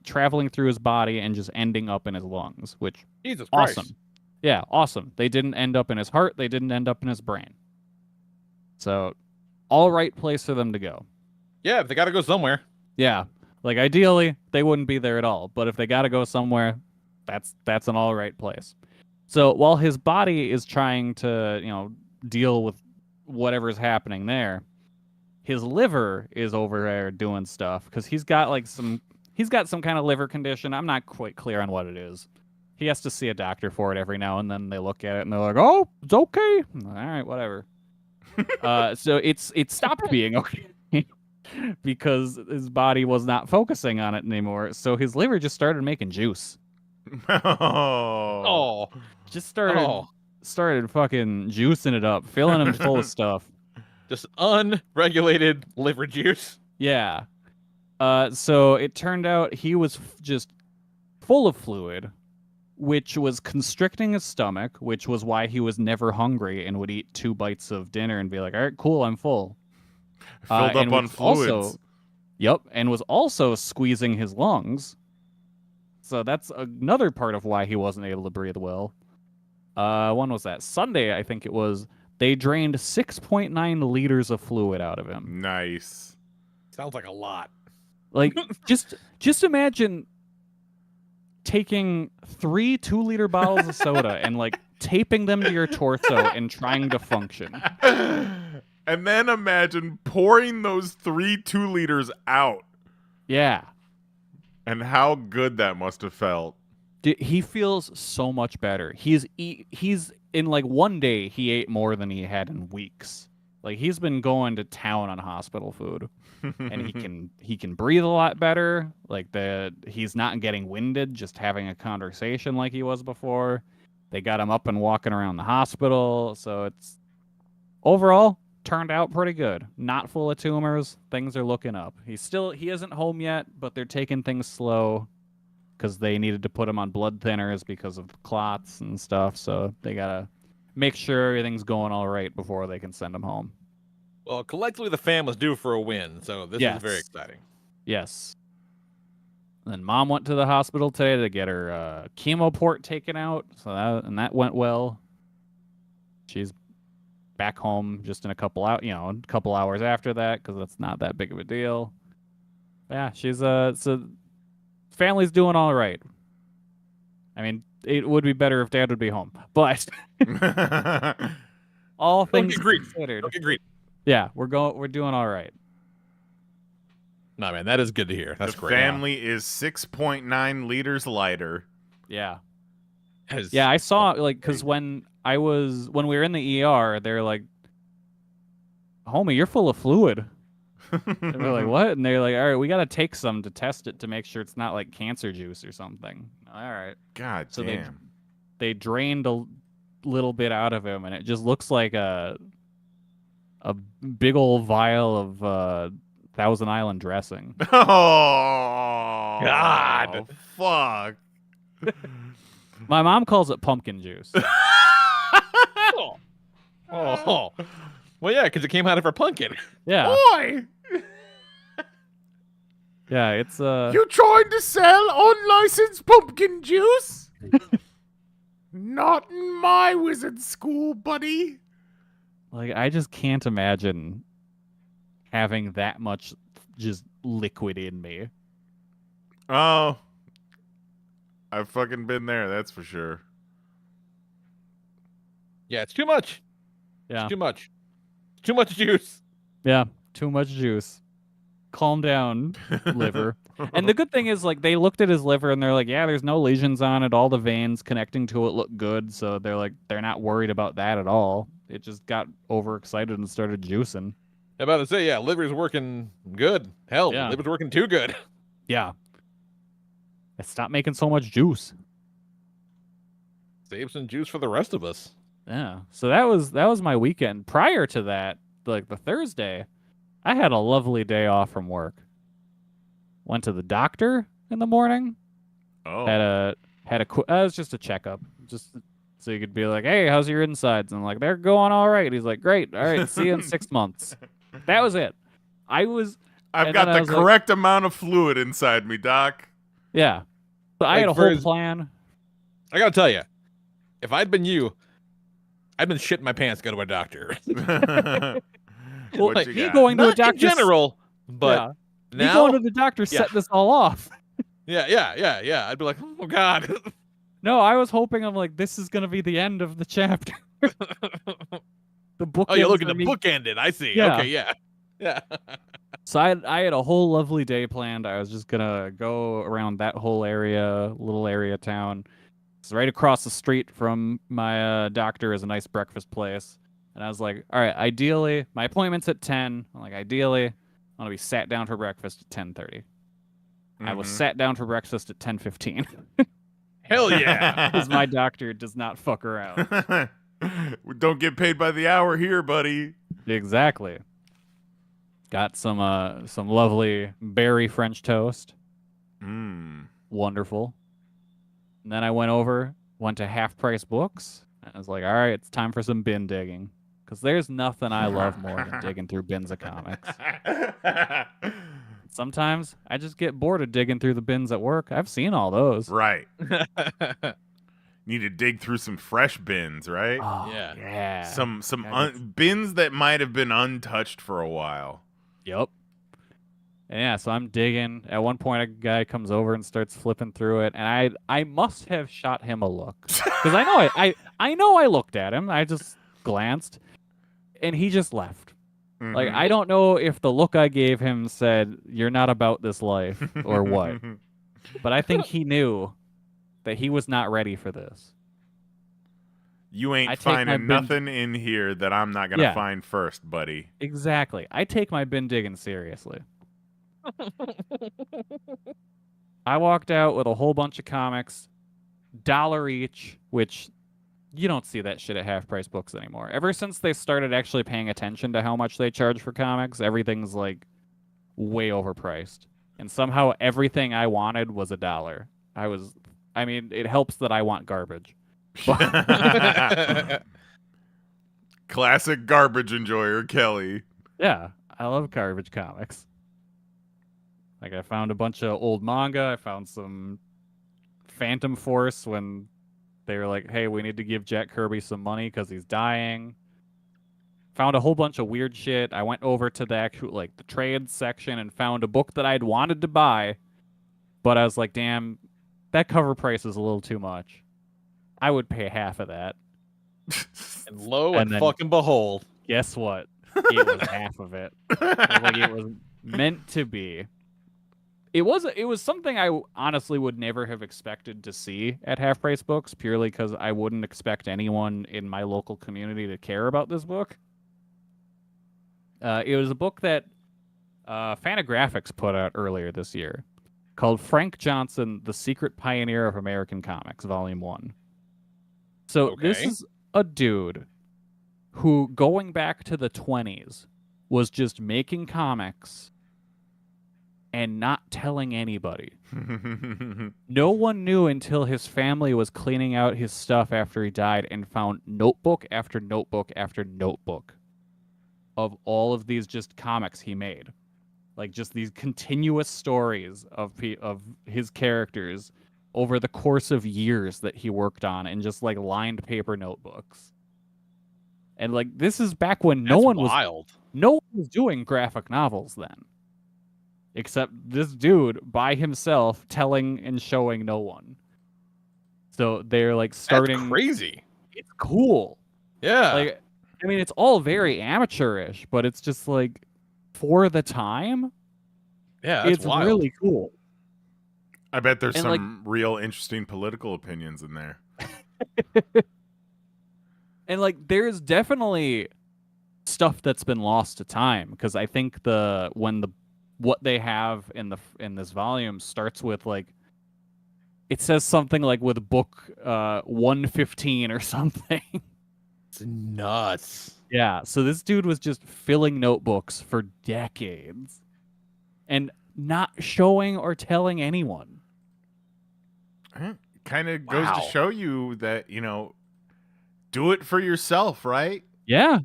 traveling through his body and just ending up in his lungs, which Jesus Christ. Awesome. Yeah, awesome. They didn't end up in his heart. They didn't end up in his brain. So, all right place for them to go. Yeah, they got to go somewhere. Yeah. Like, ideally, they wouldn't be there at all. But if they got to go somewhere, that's an all right place. So while his body is trying to, deal with whatever's happening there, his liver is over there doing stuff because he's got some kind of liver condition. I'm not quite clear on what it is. He has to see a doctor for it every now and then. They look at it and they're like, "Oh, it's okay. All right, whatever." So it stopped being okay. Because his body was not focusing on it anymore, so his liver just started making juice. Just started fucking juicing it up, filling him full of stuff. Just unregulated liver juice. Yeah. So it turned out he was just full of fluid, which was constricting his stomach, which was why he was never hungry and would eat 2 bites of dinner and be like, "All right, cool, I'm full." Filled up on fluids. And was also squeezing his lungs. So that's another part of why he wasn't able to breathe well. When was that? Sunday, I think it was. They drained 6.9 liters of fluid out of him. Nice. Sounds like a lot. Like, just imagine taking 3 2-liter bottles of soda and, like, taping them to your torso and trying to function. And then imagine pouring those 3 2-liters out. Yeah. And how good that must have felt. Dude, he feels so much better. He's in like one day he ate more than he had in weeks. Like, he's been going to town on hospital food. And he can breathe a lot better. Like, he's not getting winded just having a conversation like he was before. They got him up and walking around the hospital, so it's overall turned out pretty good. Not full of tumors. Things are looking up. He isn't home yet, but they're taking things slow because they needed to put him on blood thinners because of clots and stuff. So they gotta make sure everything's going all right before they can send him home. Well, collectively, the fam was due for a win, so this is very exciting. Yes. And then Mom went to the hospital today to get her chemo port taken out, so that went well. She's back home just in a couple hours after that, because that's not that big of a deal. Yeah, she's so family's doing all right. I mean, it would be better if Dad would be home, but all things considered. Agreed. Yeah, we're doing all right. No, man, that is good to hear. That's great. The family is 6.9 liters lighter. Yeah. Yeah, I saw, like, because when we were in the ER, they're like, "Homie, you're full of fluid." And we're like, "What?" And they're like, "All right, we got to take some to test it to make sure it's not like cancer juice or something." All right. God so damn. They drained a little bit out of him, and it just looks like a big old vial of Thousand Island dressing. Oh, God. Fuck. My mom calls it pumpkin juice. Oh. Well, yeah, because it came out of her pumpkin. Yeah. Boy! Yeah, it's You trying to sell unlicensed pumpkin juice? Not in my wizard school, buddy. Like, I just can't imagine having that much just liquid in me. Oh. I've fucking been there, that's for sure. Yeah, it's too much. Yeah. It's too much. Too much juice. Yeah, too much juice. calm down, liver. And the good thing is, like, they looked at his liver and they're like, yeah, there's no lesions on it. All the veins connecting to it look good. So they're like, they're not worried about that at all. It just got overexcited and started juicing. I'm about to say, yeah, liver's working good. Hell, Yeah. liver's working too good. Yeah. Stop making so much juice. Save some juice for the rest of us. Yeah. So that was my weekend. Prior to that, like the Thursday, I had a lovely day off from work. Went to the doctor in the morning. Oh. Had a it was just a checkup, just so you could be like, hey, how's your insides? And I'm like, they're going all right. He's like, great, all right, see you in 6 months. That was it. I've got the correct amount of fluid inside me, Doc. Yeah. So I had a whole plan. I gotta tell you, if I'd been you, I'd been shitting my pants to go to a doctor. Well, like, me going to a doctor in general, but now me going to the doctor set this all off. Yeah. I'd be like, oh God. No, I was hoping, I'm like, this is gonna be the end of the chapter. The book. Oh, you're looking to bookend it. I see. Yeah. Okay, yeah. So I had a whole lovely day planned. I was just gonna go around that whole little area town. It's right across the street from my doctor is a nice breakfast place. And I was like, all right, ideally, my appointment's at 10. I'm like, ideally, I want to be sat down for breakfast at 10:30. I was sat down for breakfast at 10:15. Hell yeah. Because my doctor does not fuck around. We don't get paid by the hour here, buddy. Exactly. Got some lovely berry French toast. Wonderful. And then I went to Half Price Books. And I was like, all right, it's time for some bin digging. Because there's nothing I love more than digging through bins of comics. Sometimes I just get bored of digging through the bins at work. I've seen all those. Right. Need to dig through some fresh bins, right? Oh, yeah. Some bins that might have been untouched for a while. Yep. And yeah, so I'm digging. At one point, a guy comes over and starts flipping through it, and I must have shot him a look because I know I looked at him. I just glanced, and he just left. Mm-hmm. Like, I don't know if the look I gave him said, "You're not about this life," or what, but I think he knew that he was not ready for this. You ain't finding nothing in here that I'm not gonna find first, buddy. Exactly. I take my bin digging seriously. I walked out with a whole bunch of comics, $1 each, which you don't see that shit at Half Price Books anymore. Ever since they started actually paying attention to how much they charge for comics, everything's like way overpriced. And somehow everything I wanted was $1. I mean, it helps that I want garbage. Classic garbage enjoyer, Kelly. Yeah, I love garbage comics. Like, I found a bunch of old manga. I found some Phantom Force when they were like, hey, we need to give Jack Kirby some money because he's dying. Found a whole bunch of weird shit. I went over to the trade section and found a book that I'd wanted to buy, but I was like, damn, that cover price is a little too much. I would pay half of that. And lo and fucking behold. Guess what? It was half of it. It was meant to be. It was something I honestly would never have expected to see at Half Price Books, purely because I wouldn't expect anyone in my local community to care about this book. It was a book that Fantagraphics put out earlier this year called Frank Johnson, The Secret Pioneer of American Comics, Volume 1. So This is a dude who, going back to the 20s, was just making comics and not telling anybody. No one knew until his family was cleaning out his stuff after he died and found notebook after notebook after notebook of all of these just comics he made. Like, just these continuous stories of his characters over the course of years that he worked on in just like lined paper notebooks. And like, this is back when no one was doing graphic novels then. Except this dude by himself telling and showing no one. So they're like starting. That's crazy. It's cool. Yeah. Like, I mean, it's all very amateurish, but it's just like, for the time, Yeah, that's it's wild. really cool. I bet there's And, some real interesting political opinions in there. And like there's definitely stuff that's been lost to time, because I think what they have in this volume starts with like, it says something like with book 115 or something. It's nuts. Yeah, so this dude was just filling notebooks for decades and not showing or telling anyone. Kind of goes to Wow. show you that, do it for yourself, right? Yeah.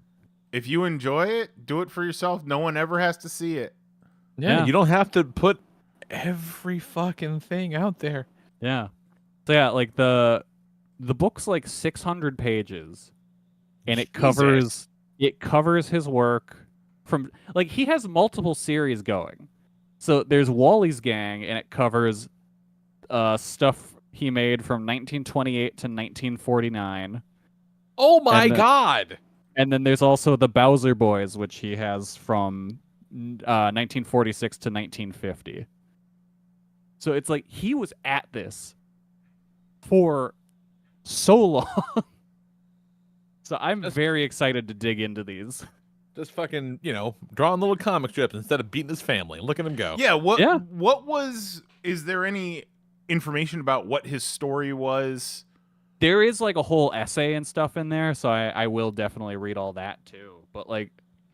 If you enjoy it, do it for yourself. No one ever has to see it. Yeah, you don't have to put every fucking thing out there. Yeah. So yeah, like the book's like 600 pages, and it covers his work from, like, he has multiple series going. So there's Wally's Gang, and it covers stuff he made from 1928 to 1949. Oh my god! And then there's also the Bowser Boys, which he has from 1946 to 1950. So it's like he was at this for so long. So I'm very excited to dig into these. Just fucking, drawing little comic strips instead of beating his family. Look at him go. Yeah, is there any information about what his story was? There is like a whole essay and stuff in there, so I will definitely read all that too. But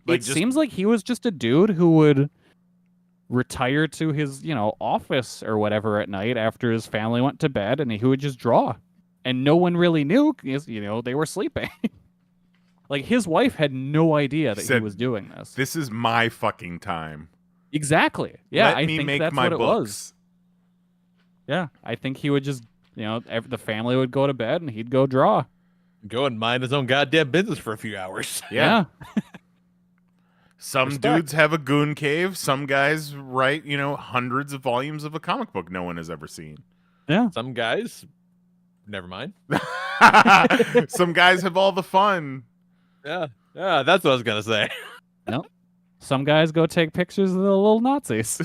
it seems like he was just a dude who would retire to his, office or whatever at night after his family went to bed, and he would just draw. And no one really knew because, they were sleeping. Like, his wife had no idea that he was doing this. This is my fucking time. Exactly. Yeah, I think that's my what books. it was. Yeah, I think he would just, the family would go to bed and he'd go draw. Go and mind his own goddamn business for a few hours. Yeah. Some dudes have a goon cave. Some guys write, hundreds of volumes of a comic book no one has ever seen. Yeah. Some guys, never mind. Some guys have all the fun. Yeah, that's what I was gonna say. Nope. Some guys go take pictures of the little Nazis.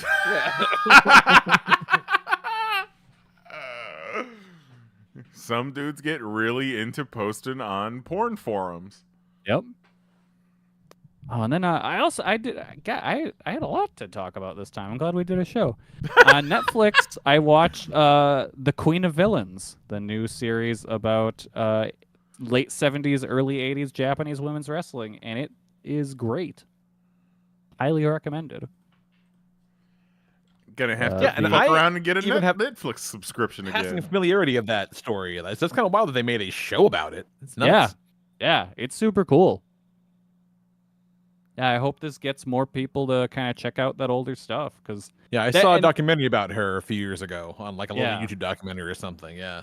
Some dudes get really into posting on porn forums. Yep. Oh, and then I had a lot to talk about this time. I'm glad we did a show. On Netflix, I watched The Queen of Villains, the new series about late 70s, early 80s Japanese women's wrestling, and it is great. Highly recommended. Gonna have to look around and get a Netflix subscription again. Passing familiarity of that story. That's kind of wild that they made a show about it. It's nuts. Yeah, it's super cool. Yeah, I hope this gets more people to kind of check out that older stuff. I saw a documentary about her a few years ago on like a little YouTube documentary or something. Yeah.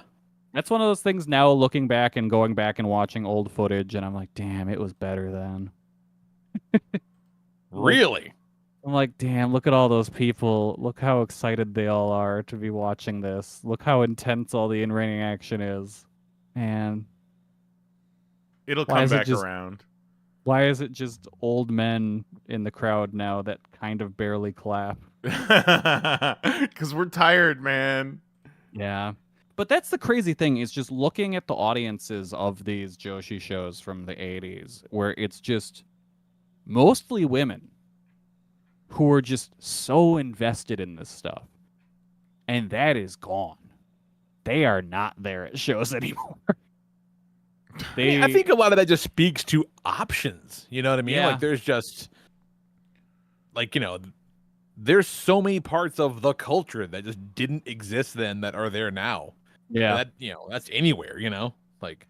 That's one of those things now, looking back and going back and watching old footage, and I'm like, damn, it was better then. Really? I'm like, damn, look at all those people. Look how excited they all are to be watching this. Look how intense all the in-ring action is. And it'll come back around. Why is it just old men in the crowd now that kind of barely clap? Because we're tired, man. Yeah. But that's the crazy thing, is just looking at the audiences of these Joshi shows from the 80s, where it's just mostly women who are just so invested in this stuff. And that is gone. They are not there at shows anymore. I think a lot of that just speaks to options. You know what I mean? Yeah. Like, there's just, like, there's so many parts of the culture that just didn't exist then that are there now. Yeah. That, that's anywhere, Like,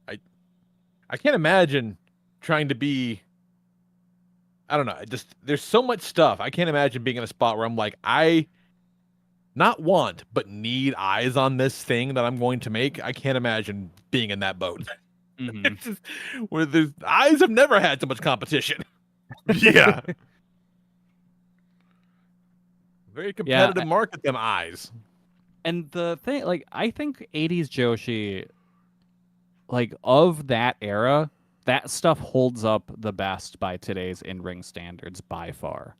I can't imagine trying to be, I don't know, there's so much stuff. I can't imagine being in a spot where I'm like, I not want, but need eyes on this thing that I'm going to make. I can't imagine being in that boat. Mm-hmm. Where the eyes have never had so much competition. Yeah. Very competitive market, them eyes. And the thing, like, I think 80s Joshi, like, of that era, that stuff holds up the best by today's in-ring standards by far.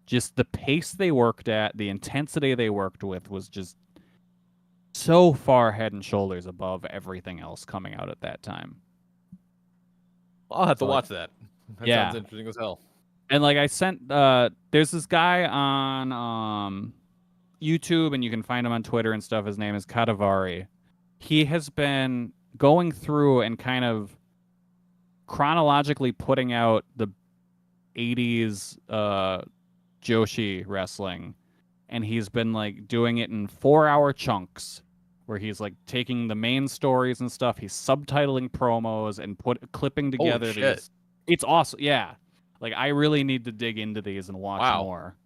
just the pace they worked at, the intensity they worked with was just so far head and shoulders above everything else coming out at that time. I'll have to watch that. That sounds interesting as hell. And like I sent, there's this guy on YouTube, and you can find him on Twitter and stuff. His name is Kadavari. He has been going through and kind of chronologically putting out the 80s Joshi wrestling, and he's been like doing it in 4-hour chunks where he's like taking the main stories and stuff, he's subtitling promos and clipping together these. It's awesome. Yeah, like I really need to dig into these and watch more.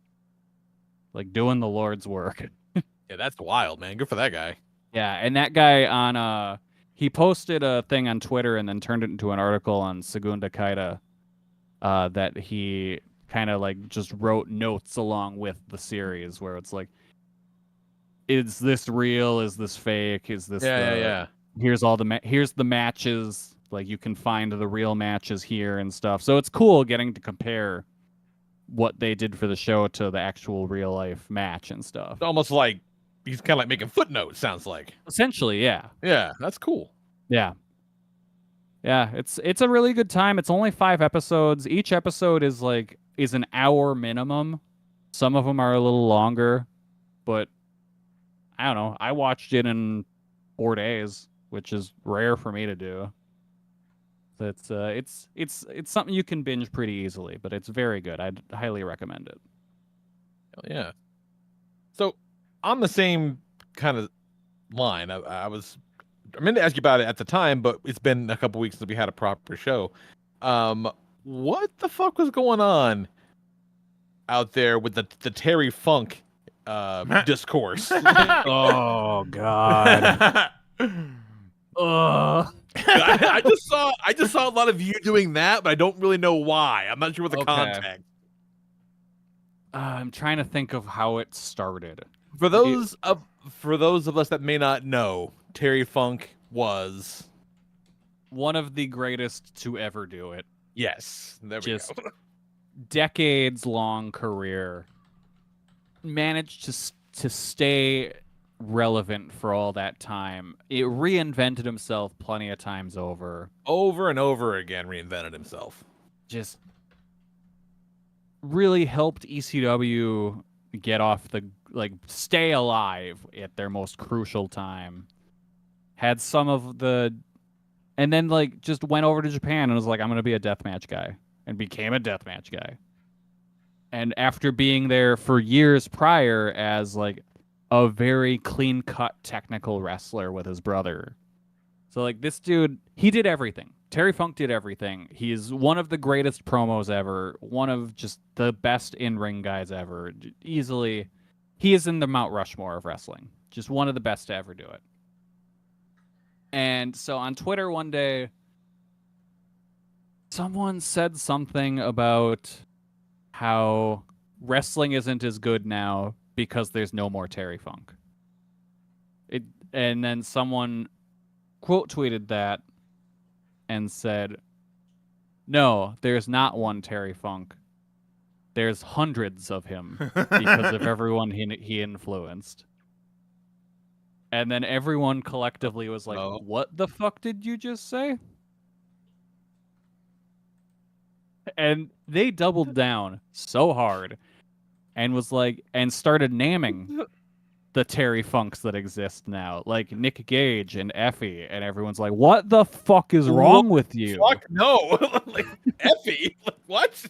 Like doing the Lord's work. Yeah, that's wild, man. Good for that guy. Yeah, and that guy on he posted a thing on Twitter and then turned it into an article on Segunda Kaida that he kind of like just wrote notes along with the series where it's like, is this real? Is this fake? Is this here's all the here's the matches, like you can find the real matches here and stuff. So it's cool getting to compare what they did for the show to the actual real life match and stuff. It's almost like he's kind of like making footnotes, sounds like. Essentially, yeah. Yeah, that's cool. Yeah. Yeah, it's a really good time. It's only 5 episodes. Each episode is an hour minimum. Some of them are a little longer, but I don't know. I watched it in 4 days, which is rare for me to do. It's something you can binge pretty easily, but it's very good. I'd highly recommend it. Hell yeah. So on the same kind of line, I meant to ask you about it at the time, but it's been a couple weeks since we had a proper show. What the fuck was going on out there with the Terry Funk discourse? Oh God. I just saw a lot of you doing that, but I don't really know why. I'm not sure what the context. I'm trying to think of how it started. For those of us that may not know, Terry Funk was one of the greatest to ever do it. Yes, there we go. Decades-long career. Managed to stay relevant for all that time. It reinvented himself plenty of times over and over again. Reinvented himself. Just really helped ECW get off stay alive at their most crucial time. Had some of the, and then just went over to Japan and was like, I'm gonna be a deathmatch guy, and became a deathmatch guy. And after being there for years prior as a very clean-cut technical wrestler with his brother. So this dude, he did everything. Terry Funk did everything. He's one of the greatest promos ever, one of just the best in-ring guys ever. Easily, he is in the Mount Rushmore of wrestling. Just one of the best to ever do it. And so on Twitter one day, someone said something about how wrestling isn't as good now because there's no more Terry Funk. And then someone quote tweeted that and said, no, there's not one Terry Funk. There's hundreds of him because of everyone he influenced. And then everyone collectively was like, what the fuck did you just say? And they doubled down so hard and was and started naming the Terry Funks that exist now, like Nick Gage and Effie, and everyone's like, what the fuck is wrong with you? Fuck no. Effie? What?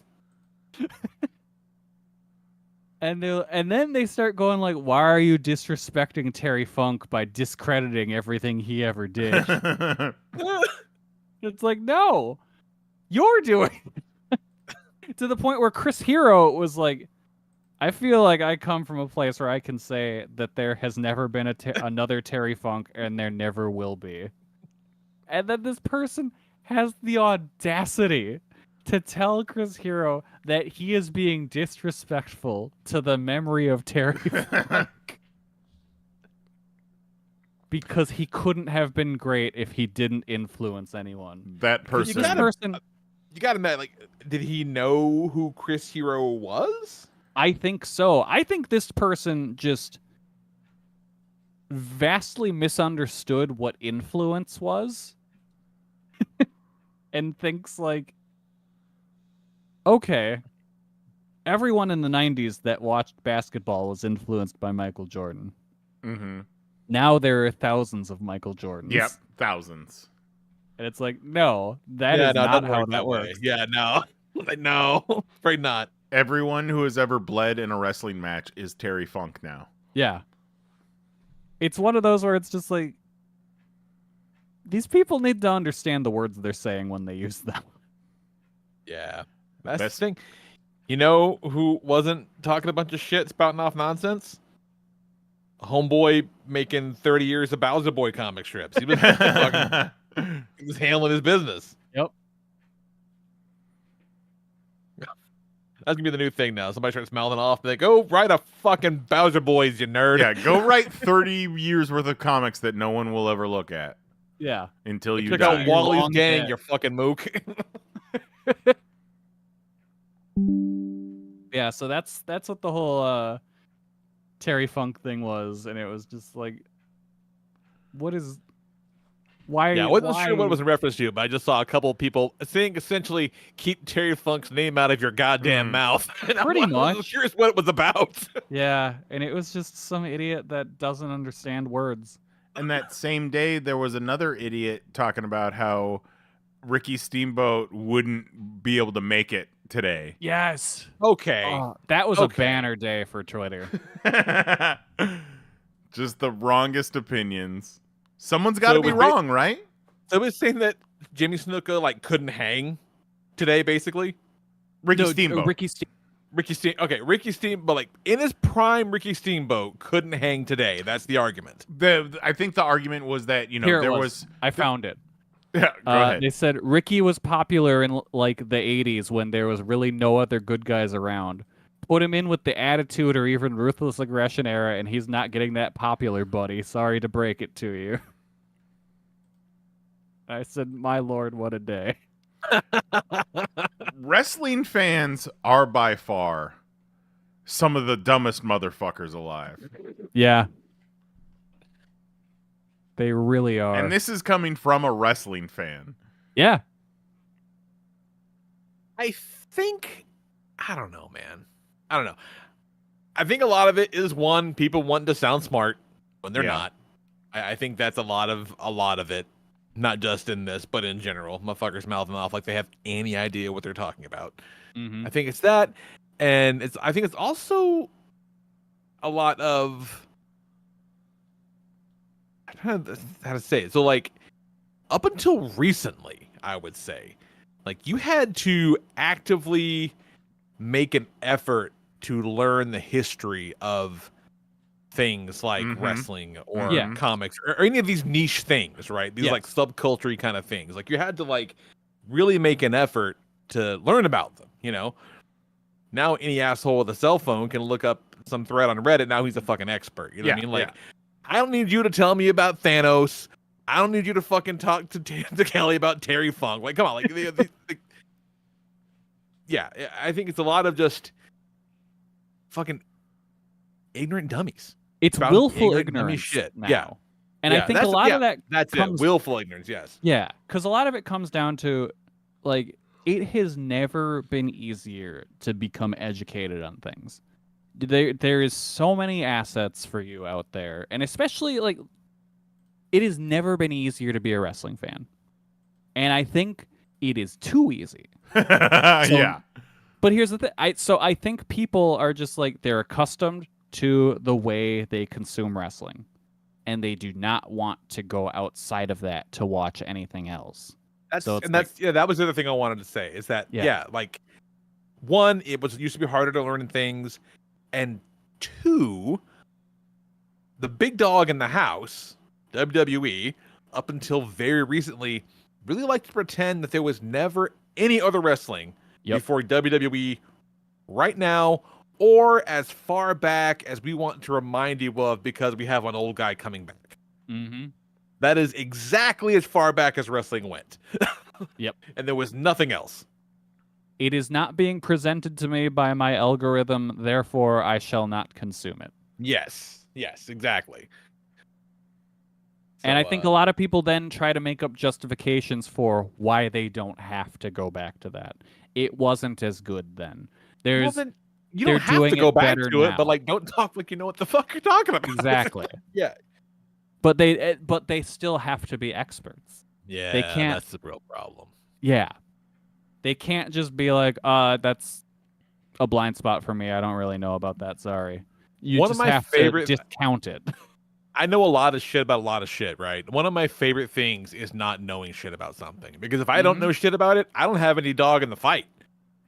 And then they start going why are you disrespecting Terry Funk by discrediting everything he ever did? It's no, you're doing it. To the point where Chris Hero was I feel like I come from a place where I can say that there has never been another Terry Funk and there never will be. And then this person has the audacity to tell Chris Hero that he is being disrespectful to the memory of Terry Funk because he couldn't have been great if he didn't influence anyone. That person. You got to admit, did he know who Chris Hero was? I think so. I think this person just vastly misunderstood what influence was and thinks like, okay, everyone in the 90s that watched basketball was influenced by Michael Jordan. Mm-hmm. Now there are thousands of Michael Jordans. Yep, thousands. And it's like, no, that is not how that works. Yeah, no. No, afraid not. Everyone who has ever bled in a wrestling match is Terry Funk now. Yeah. It's one of those where it's just like, these people need to understand the words they're saying when they use them. Yeah. That's the thing. You know who wasn't talking a bunch of shit, spouting off nonsense? Homeboy making 30 years of Bowser Boy comic strips. He was he was handling his business. Yep. That's gonna be the new thing now. Somebody starts mouthing off, and they go write a fucking Bowser Boys, you nerd. Yeah, go write 30 years worth of comics that no one will ever look at. Yeah. Until you check die. out Wally's Gang, you fucking mook. Yeah, so that's what the whole Terry Funk thing was, and it was just like, what is, why? Yeah, I wasn't sure what it was in reference to, but I just saw a couple of people saying essentially, keep Terry Funk's name out of your goddamn mouth. Pretty much. I was curious what it was about. Yeah, and it was just some idiot that doesn't understand words. And that same day, there was another idiot talking about how Ricky Steamboat wouldn't be able to make it today. Yes. Okay. That was a banner day for Twitter. Just the wrongest opinions. Someone's got to be wrong, right? So it was saying that Jimmy Snuka like couldn't hang today, basically. Ricky Steamboat. Ricky Steamboat, but like in his prime, Ricky Steamboat couldn't hang today. That's the argument. I think the argument was that I found it. Yeah, go ahead. They said Ricky was popular in like the 80s when there was really no other good guys around. Put him in with the attitude or even ruthless aggression era, and he's not getting that popular, buddy. Sorry to break it to you. I said, my lord, what a day. Wrestling fans are by far some of the dumbest motherfuckers alive. Yeah. They really are. And this is coming from a wrestling fan. Yeah. I think, I don't know, man. I don't know. I think a lot of it is people wanting to sound smart when they're not. I think that's a lot of it. Not just in this, but in general. Motherfuckers mouthing off like they have any idea what they're talking about. Mm-hmm. I think it's that. And I think it's also a lot of, I don't know how to say it. So like up until recently, I would say, like you had to actively make an effort to learn the history of things like wrestling or comics or any of these niche things, right? These like subculture kind of things. Like you had to like really make an effort to learn about them, you know? Now any asshole with a cell phone can look up some thread on Reddit. Now he's a fucking expert. You know what I mean? Like, I don't need you to tell me about Thanos. I don't need you to fucking talk to Kelly about Terry Funk. Like, come on. Like, yeah, I think it's a lot of just fucking ignorant dummies. It's willful ignorance shit. now. Yeah. And I think a lot of that's comes, it. Willful ignorance, yes. Yeah, because a lot of it comes down to, like, it has never been easier to become educated on things. There is so many assets for you out there, and especially, like, it has never been easier to be a wrestling fan. And I think it is too easy. Yeah. But here's the thing. I think people are just, like, they're accustomed to the way they consume wrestling, and they do not want to go outside of that to watch anything else. That was the other thing I wanted to say is that like one, it used to be harder to learn things, and two, the big dog in the house, WWE, up until very recently, really liked to pretend that there was never any other wrestling before WWE right now, or as far back as we want to remind you of because we have an old guy coming back. Mm-hmm. That is exactly as far back as wrestling went. Yep. And there was nothing else. It is not being presented to me by my algorithm, therefore I shall not consume it. Yes, exactly. And I think a lot of people then try to make up justifications for why they don't have to go back to that. It wasn't as good then. You don't have to go back to it, but like, don't talk like you know what the fuck you're talking about. Exactly. Yeah. But they still have to be experts. Yeah, they can't. That's the real problem. Yeah, they can't just be like, that's a blind spot for me. I don't really know about that. Sorry. You just have to discount it. I know a lot of shit about a lot of shit, right? One of my favorite things is not knowing shit about something. Because if I don't know shit about it, I don't have any dog in the fight.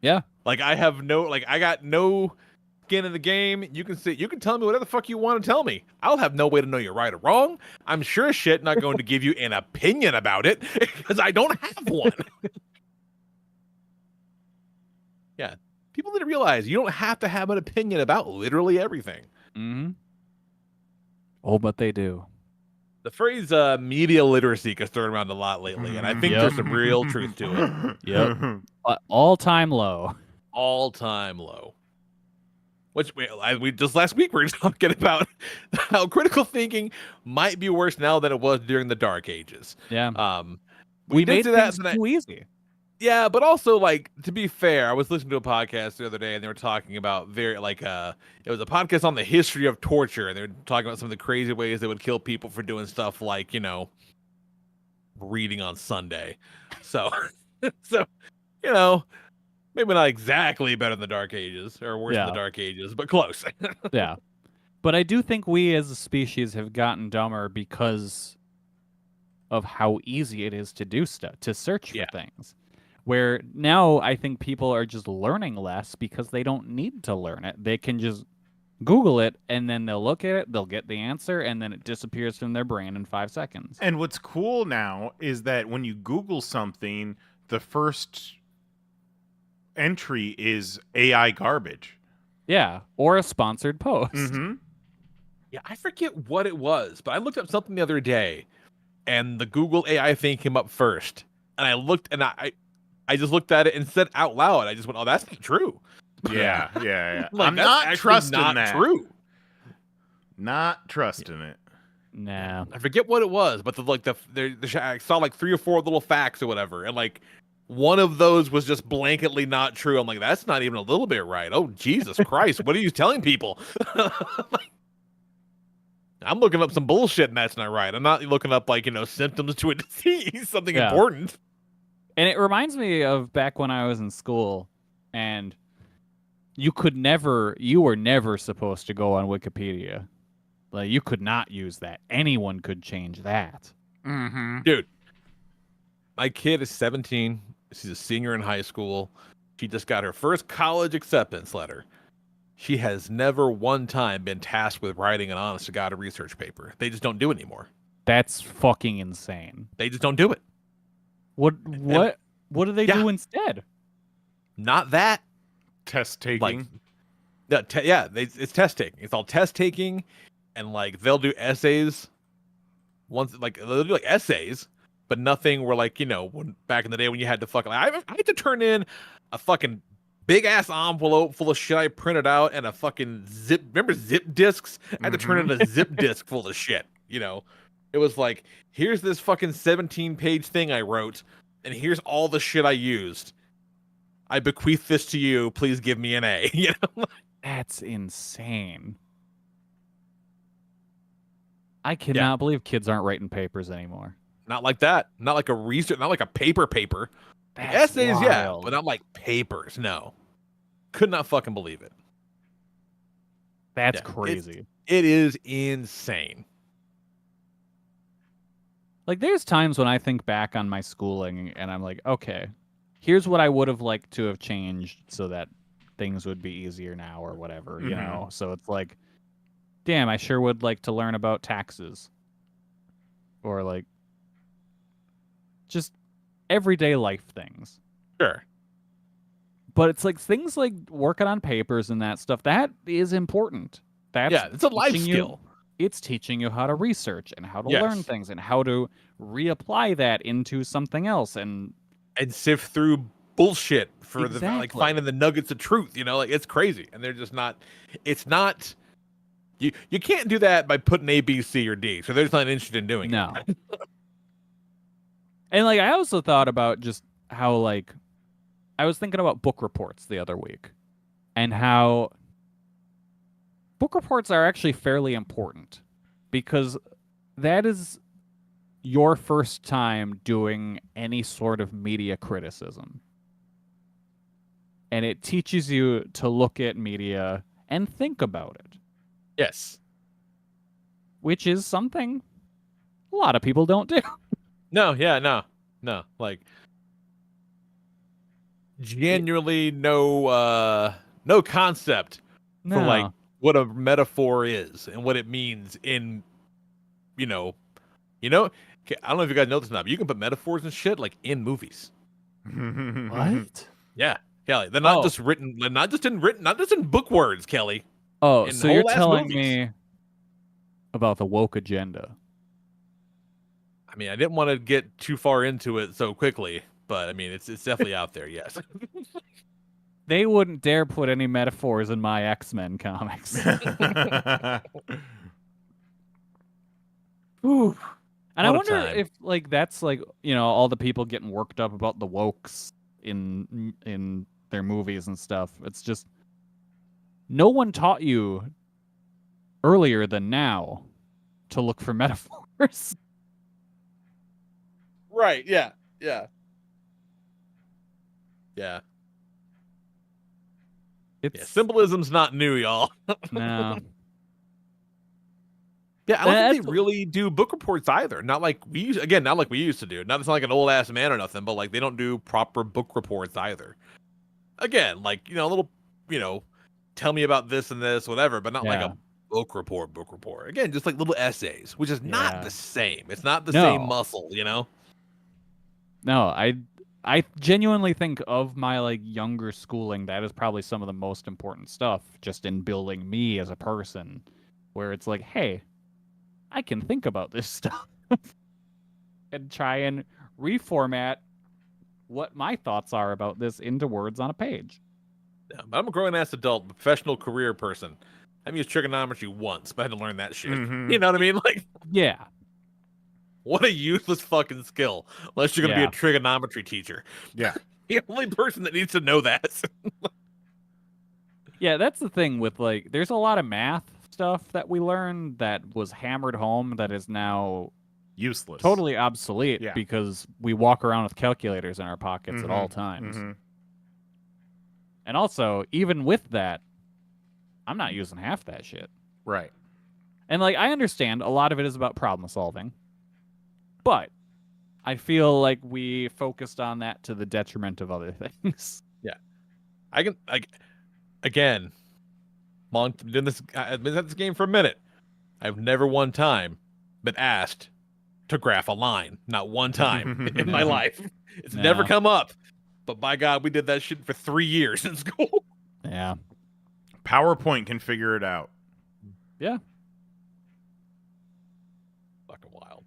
Yeah. Like I got no skin in the game. You can tell me whatever the fuck you want to tell me. I'll have no way to know you're right or wrong. I'm sure as shit not going to give you an opinion about it because I don't have one. Yeah. People need to realize you don't have to have an opinion about literally everything. Mm-hmm. Oh, but they do. The phrase media literacy gets thrown around a lot lately, and I think there's some real truth to it. Yep. All-time low. All-time low. Which we just last week we were talking about how critical thinking might be worse now than it was during the Dark Ages. Yeah. We made that things too easy. Yeah, but also, like, to be fair, I was listening to a podcast the other day, and they were talking about it was a podcast on the history of torture, and they were talking about some of the crazy ways they would kill people for doing stuff like, reading on Sunday. So, maybe not exactly better than the Dark Ages, or worse than the Dark Ages, but close. Yeah. But I do think we as a species have gotten dumber because of how easy it is to do stuff, to search for things. Where now I think people are just learning less because they don't need to learn it. They can just Google it, and then they'll look at it, they'll get the answer, and then it disappears from their brain in 5 seconds. And what's cool now is that when you Google something, the first entry is AI garbage. Yeah, or a sponsored post. Mm-hmm. Yeah, I forget what it was, but I looked up something the other day, and the Google AI thing came up first. And I looked, and I just looked at it and said out loud, I just went, "Oh, that's not true." Yeah. Like, I'm not trusting not that. True. Not trusting it. Nah. I forget what it was, but I saw like 3 or 4 little facts or whatever, and like one of those was just blanketly not true. I'm like, that's not even a little bit right. Oh, Jesus Christ, what are you telling people? I'm looking up some bullshit, and that's not right. I'm not looking up symptoms to a disease, something important. And it reminds me of back when I was in school, and you were never supposed to go on Wikipedia. Like, you could not use that. Anyone could change that. Mm-hmm. Dude, my kid is 17. She's a senior in high school. She just got her first college acceptance letter. She has never one time been tasked with writing an honest-to-God research paper. They just don't do it anymore. That's fucking insane. They just don't do it. What do they do instead? Not that. Test taking. It's test taking. It's all test taking, and they'll do essays. They'll do essays, but nothing where when back in the day when you had to I had to turn in a fucking big ass envelope full of shit I printed out and a fucking zip. Remember zip discs? I had to turn in a zip disc full of shit. It was like, here's this fucking 17-page thing I wrote, and here's all the shit I used. I bequeath this to you. Please give me an A. That's insane. I cannot believe kids aren't writing papers anymore. Not like that. Not like a research. Not like a paper. That's Essays, wild. yeah, but not like papers. No, could not fucking believe it. That's crazy. It is insane. Like, there's times when I think back on my schooling and I'm like, okay, here's what I would have liked to have changed so that things would be easier now or whatever, you know? So it's like, damn, I sure would like to learn about taxes. Or just everyday life things. Sure. But it's like things like working on papers and that stuff, that is important. It's a life skill. It's teaching you how to research and how to learn things and how to reapply that into something else and sift through bullshit for the like finding the nuggets of truth. You know, like it's crazy, and they're just not. It's not. You can't do that by putting A, B, C, or D. So they're just not interested in doing it. And like I also thought about just how like I was thinking about book reports the other week, and how book reports are actually fairly important because that is your first time doing any sort of media criticism. And it teaches you to look at media and think about it. Yes. Which is something a lot of people don't do. No. Like, genuinely no concept for like what a metaphor is and what it means in, I don't know if you guys know this or not, but you can put metaphors and shit like in movies. What? Yeah, Kelly. They're not just written, not just in book words, Kelly. Oh, so you're telling me about the woke agenda? I mean, I didn't want to get too far into it so quickly, but I mean, it's definitely out there. Yes. They wouldn't dare put any metaphors in my X-Men comics. Ooh. And I wonder if like that's like, all the people getting worked up about the wokes in their movies and stuff. It's just no one taught you earlier than now to look for metaphors. Right, yeah. Symbolism's not new, y'all. No. Yeah, I don't think they really do book reports either. Not like we used to do. Not like an old ass man or nothing, but like they don't do proper book reports either. Again, like, a little, tell me about this and this, whatever, but not like a book report. Again, just like little essays, which is not the same. It's not the same muscle, No, I genuinely think of my like younger schooling, that is probably some of the most important stuff just in building me as a person, where it's like, hey, I can think about this stuff and try and reformat what my thoughts are about this into words on a page. Yeah, but I'm a grown-ass adult, professional career person. I've used trigonometry once, but I had to learn that shit. Mm-hmm. You know what I mean? Like, yeah. What a useless fucking skill, unless you're going to be a trigonometry teacher. Yeah. The only person that needs to know that. Yeah, that's the thing with, like, there's a lot of math stuff that we learned that was hammered home that is now useless, totally obsolete because we walk around with calculators in our pockets at all times. Mm-hmm. And also, even with that, I'm not using half that shit. Right. And, like, I understand a lot of it is about problem solving, but I feel like we focused on that to the detriment of other things. Yeah. Again, I've been at this game for a minute. I've never one time been asked to graph a line. Not one time in my life. It's never come up. But by God, we did that shit for 3 years in school. Yeah. PowerPoint can figure it out. Yeah. Fucking wild.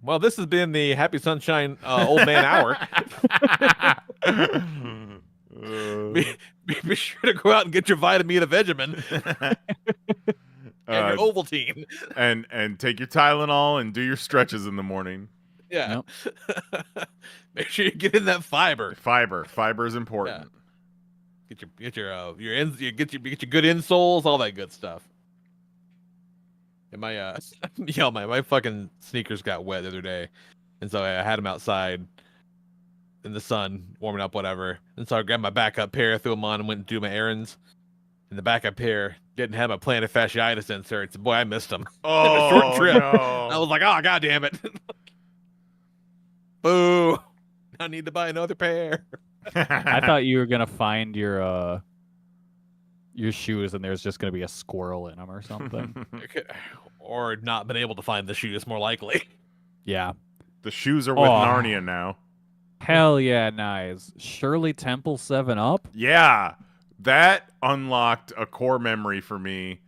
Well, this has been the Happy Sunshine Old Man Hour. Be sure to go out and get your vitamin Vegemin and your Ovaltine, and take your Tylenol and do your stretches in the morning. Yeah. Nope. Make sure you get in that fiber. Fiber is important. Yeah. Get your good insoles, all that good stuff. And my fucking sneakers got wet the other day, and so I had them outside in the sun, warming up, whatever. And so I grabbed my backup pair, threw them on, and went and do my errands. And the backup pair didn't have my plantar fasciitis inserts. Boy, I missed them. Oh, short trip. No. I was like, oh, God damn it. Boo. I need to buy another pair. I thought you were going to find your shoes and there's just going to be a squirrel in them or something. Or not been able to find the shoes, more likely. Yeah. The shoes are with Narnia now. Hell yeah, nice. Shirley Temple 7-Up? Yeah. That unlocked a core memory for me.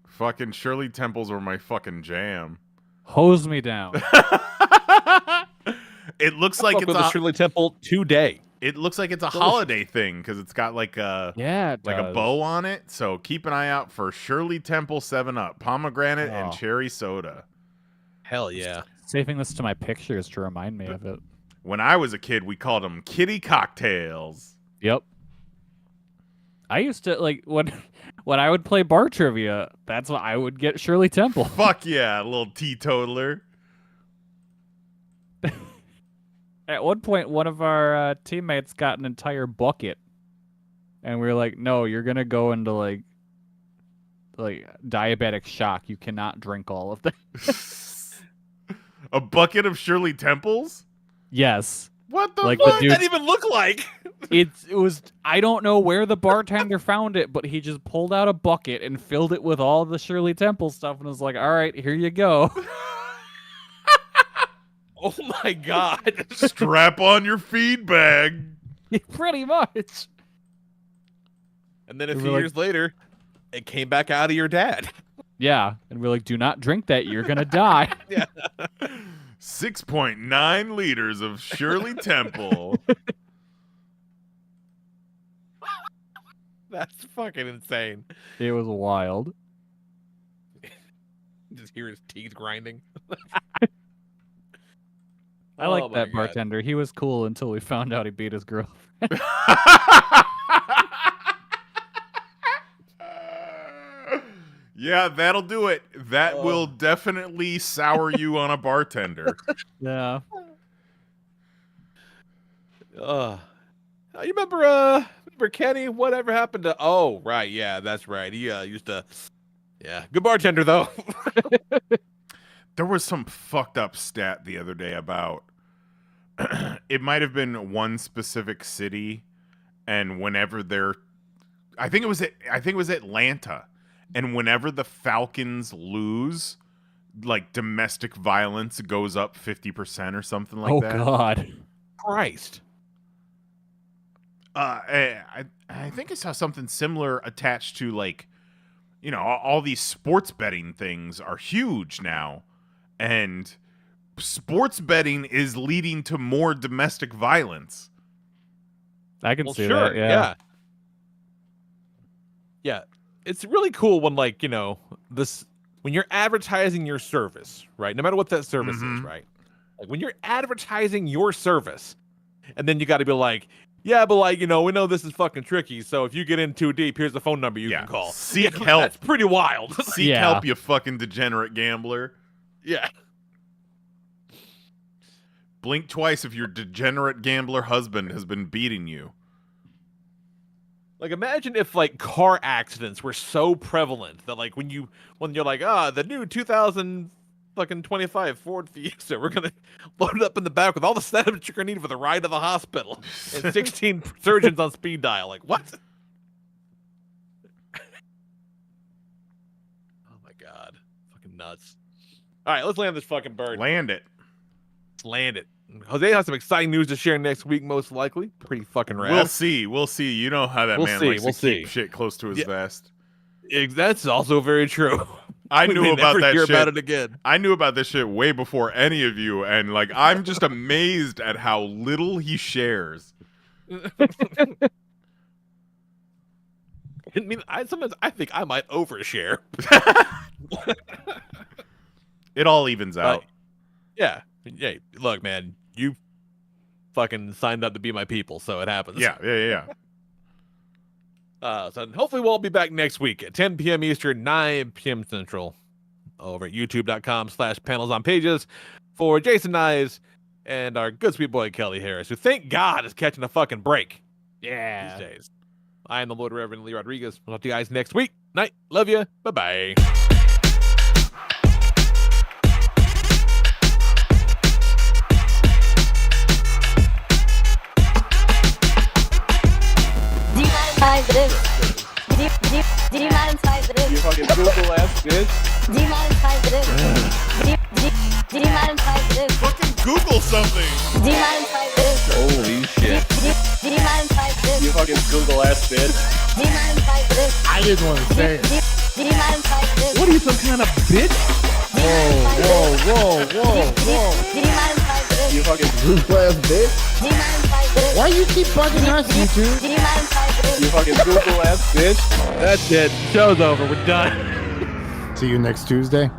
Fucking Shirley Temples were my fucking jam. Hose me down. It looks like it's a Shirley Temple today. It looks like it's a holiday thing because it's got like a a bow on it. So keep an eye out for Shirley Temple 7-Up, pomegranate and cherry soda. Hell yeah! Saving this to my pictures to remind me of it. When I was a kid, we called them kitty cocktails. Yep. I used to like when I would play bar trivia. That's what I would get Shirley Temple. Fuck yeah, a little teetotaler. At one point, one of our teammates got an entire bucket, and we were like, "No, you're gonna go into like diabetic shock. You cannot drink all of that." A bucket of Shirley Temples? Yes. What the fuck? What did that even look like? It was. I don't know where the bartender found it, but he just pulled out a bucket and filled it with all the Shirley Temple stuff, and was like, "All right, here you go." Oh my god. Strap on your feed bag. Pretty much. And then a few years later, it came back out of your dad. Yeah. And we're like, do not drink that. You're going to die. Yeah. 6.9 liters of Shirley Temple. That's fucking insane. It was wild. Just hear his teeth grinding. I like that bartender. He was cool until we found out he beat his girlfriend. Yeah, that'll do it. That will definitely sour you on a bartender. Yeah. You remember Kenny? Whatever happened to? Oh, right. Yeah, that's right. He used to. Yeah, good bartender though. There was some fucked up stat the other day about. It might have been one specific city, and whenever I think it was Atlanta, and whenever the Falcons lose, like domestic violence goes up 50% or something like that. Oh God, Christ! I think I saw something similar attached to like, you know, all these sports betting things are huge now, and sports betting is leading to more domestic violence. I can see that. Yeah. Yeah. It's really cool when, like, you know, when you're advertising your service, right? No matter what that service is, right? Like when you're advertising your service, and then you got to be like, yeah, but like, you know, we know this is fucking tricky. So if you get in too deep, here's the phone number you can call. Seek help. That's pretty wild. Seek help, you fucking degenerate gambler. Yeah. Blink twice if your degenerate gambler husband has been beating you. Like, imagine if like car accidents were so prevalent that like when you're like, the new 2025 Ford Fiesta, we're gonna load it up in the back with all the sediment you're gonna need for the ride to the hospital, and 16 surgeons on speed dial. Like, what? Oh my god, fucking nuts! All right, let's land this fucking bird. Land it. Land it. Jose has some exciting news to share next week, most likely. Pretty fucking rad. We'll see. You know how that man likes to keep shit close to his vest. That's also very true. I knew about that shit. About it again. I knew about this shit way before any of you, and like I'm just amazed at how little he shares. I mean, sometimes I think I might overshare. It all evens out. Yeah. Hey, look, man, you fucking signed up to be my people, so it happens. Yeah. So hopefully we'll all be back next week at 10 p.m. Eastern, 9 p.m. Central, over at youtube.com/panelsonpages for Jason Nyes and our good sweet boy Kelly Harris, who thank God is catching a fucking break. Yeah. These days. I am the Lord Reverend Lee Rodriguez. We'll talk to you guys next week. Night. Love you. Bye-bye. You fucking Google ass bitch. Fucking Google something. Holy shit. You fucking Google ass bitch. I didn't want to say it. What are you, some kind of bitch? Whoa. You fucking Google ass bitch. Why you keep bugging us, YouTube? You fucking Google ass bitch. That's it. Show's over. We're done. See you next Tuesday.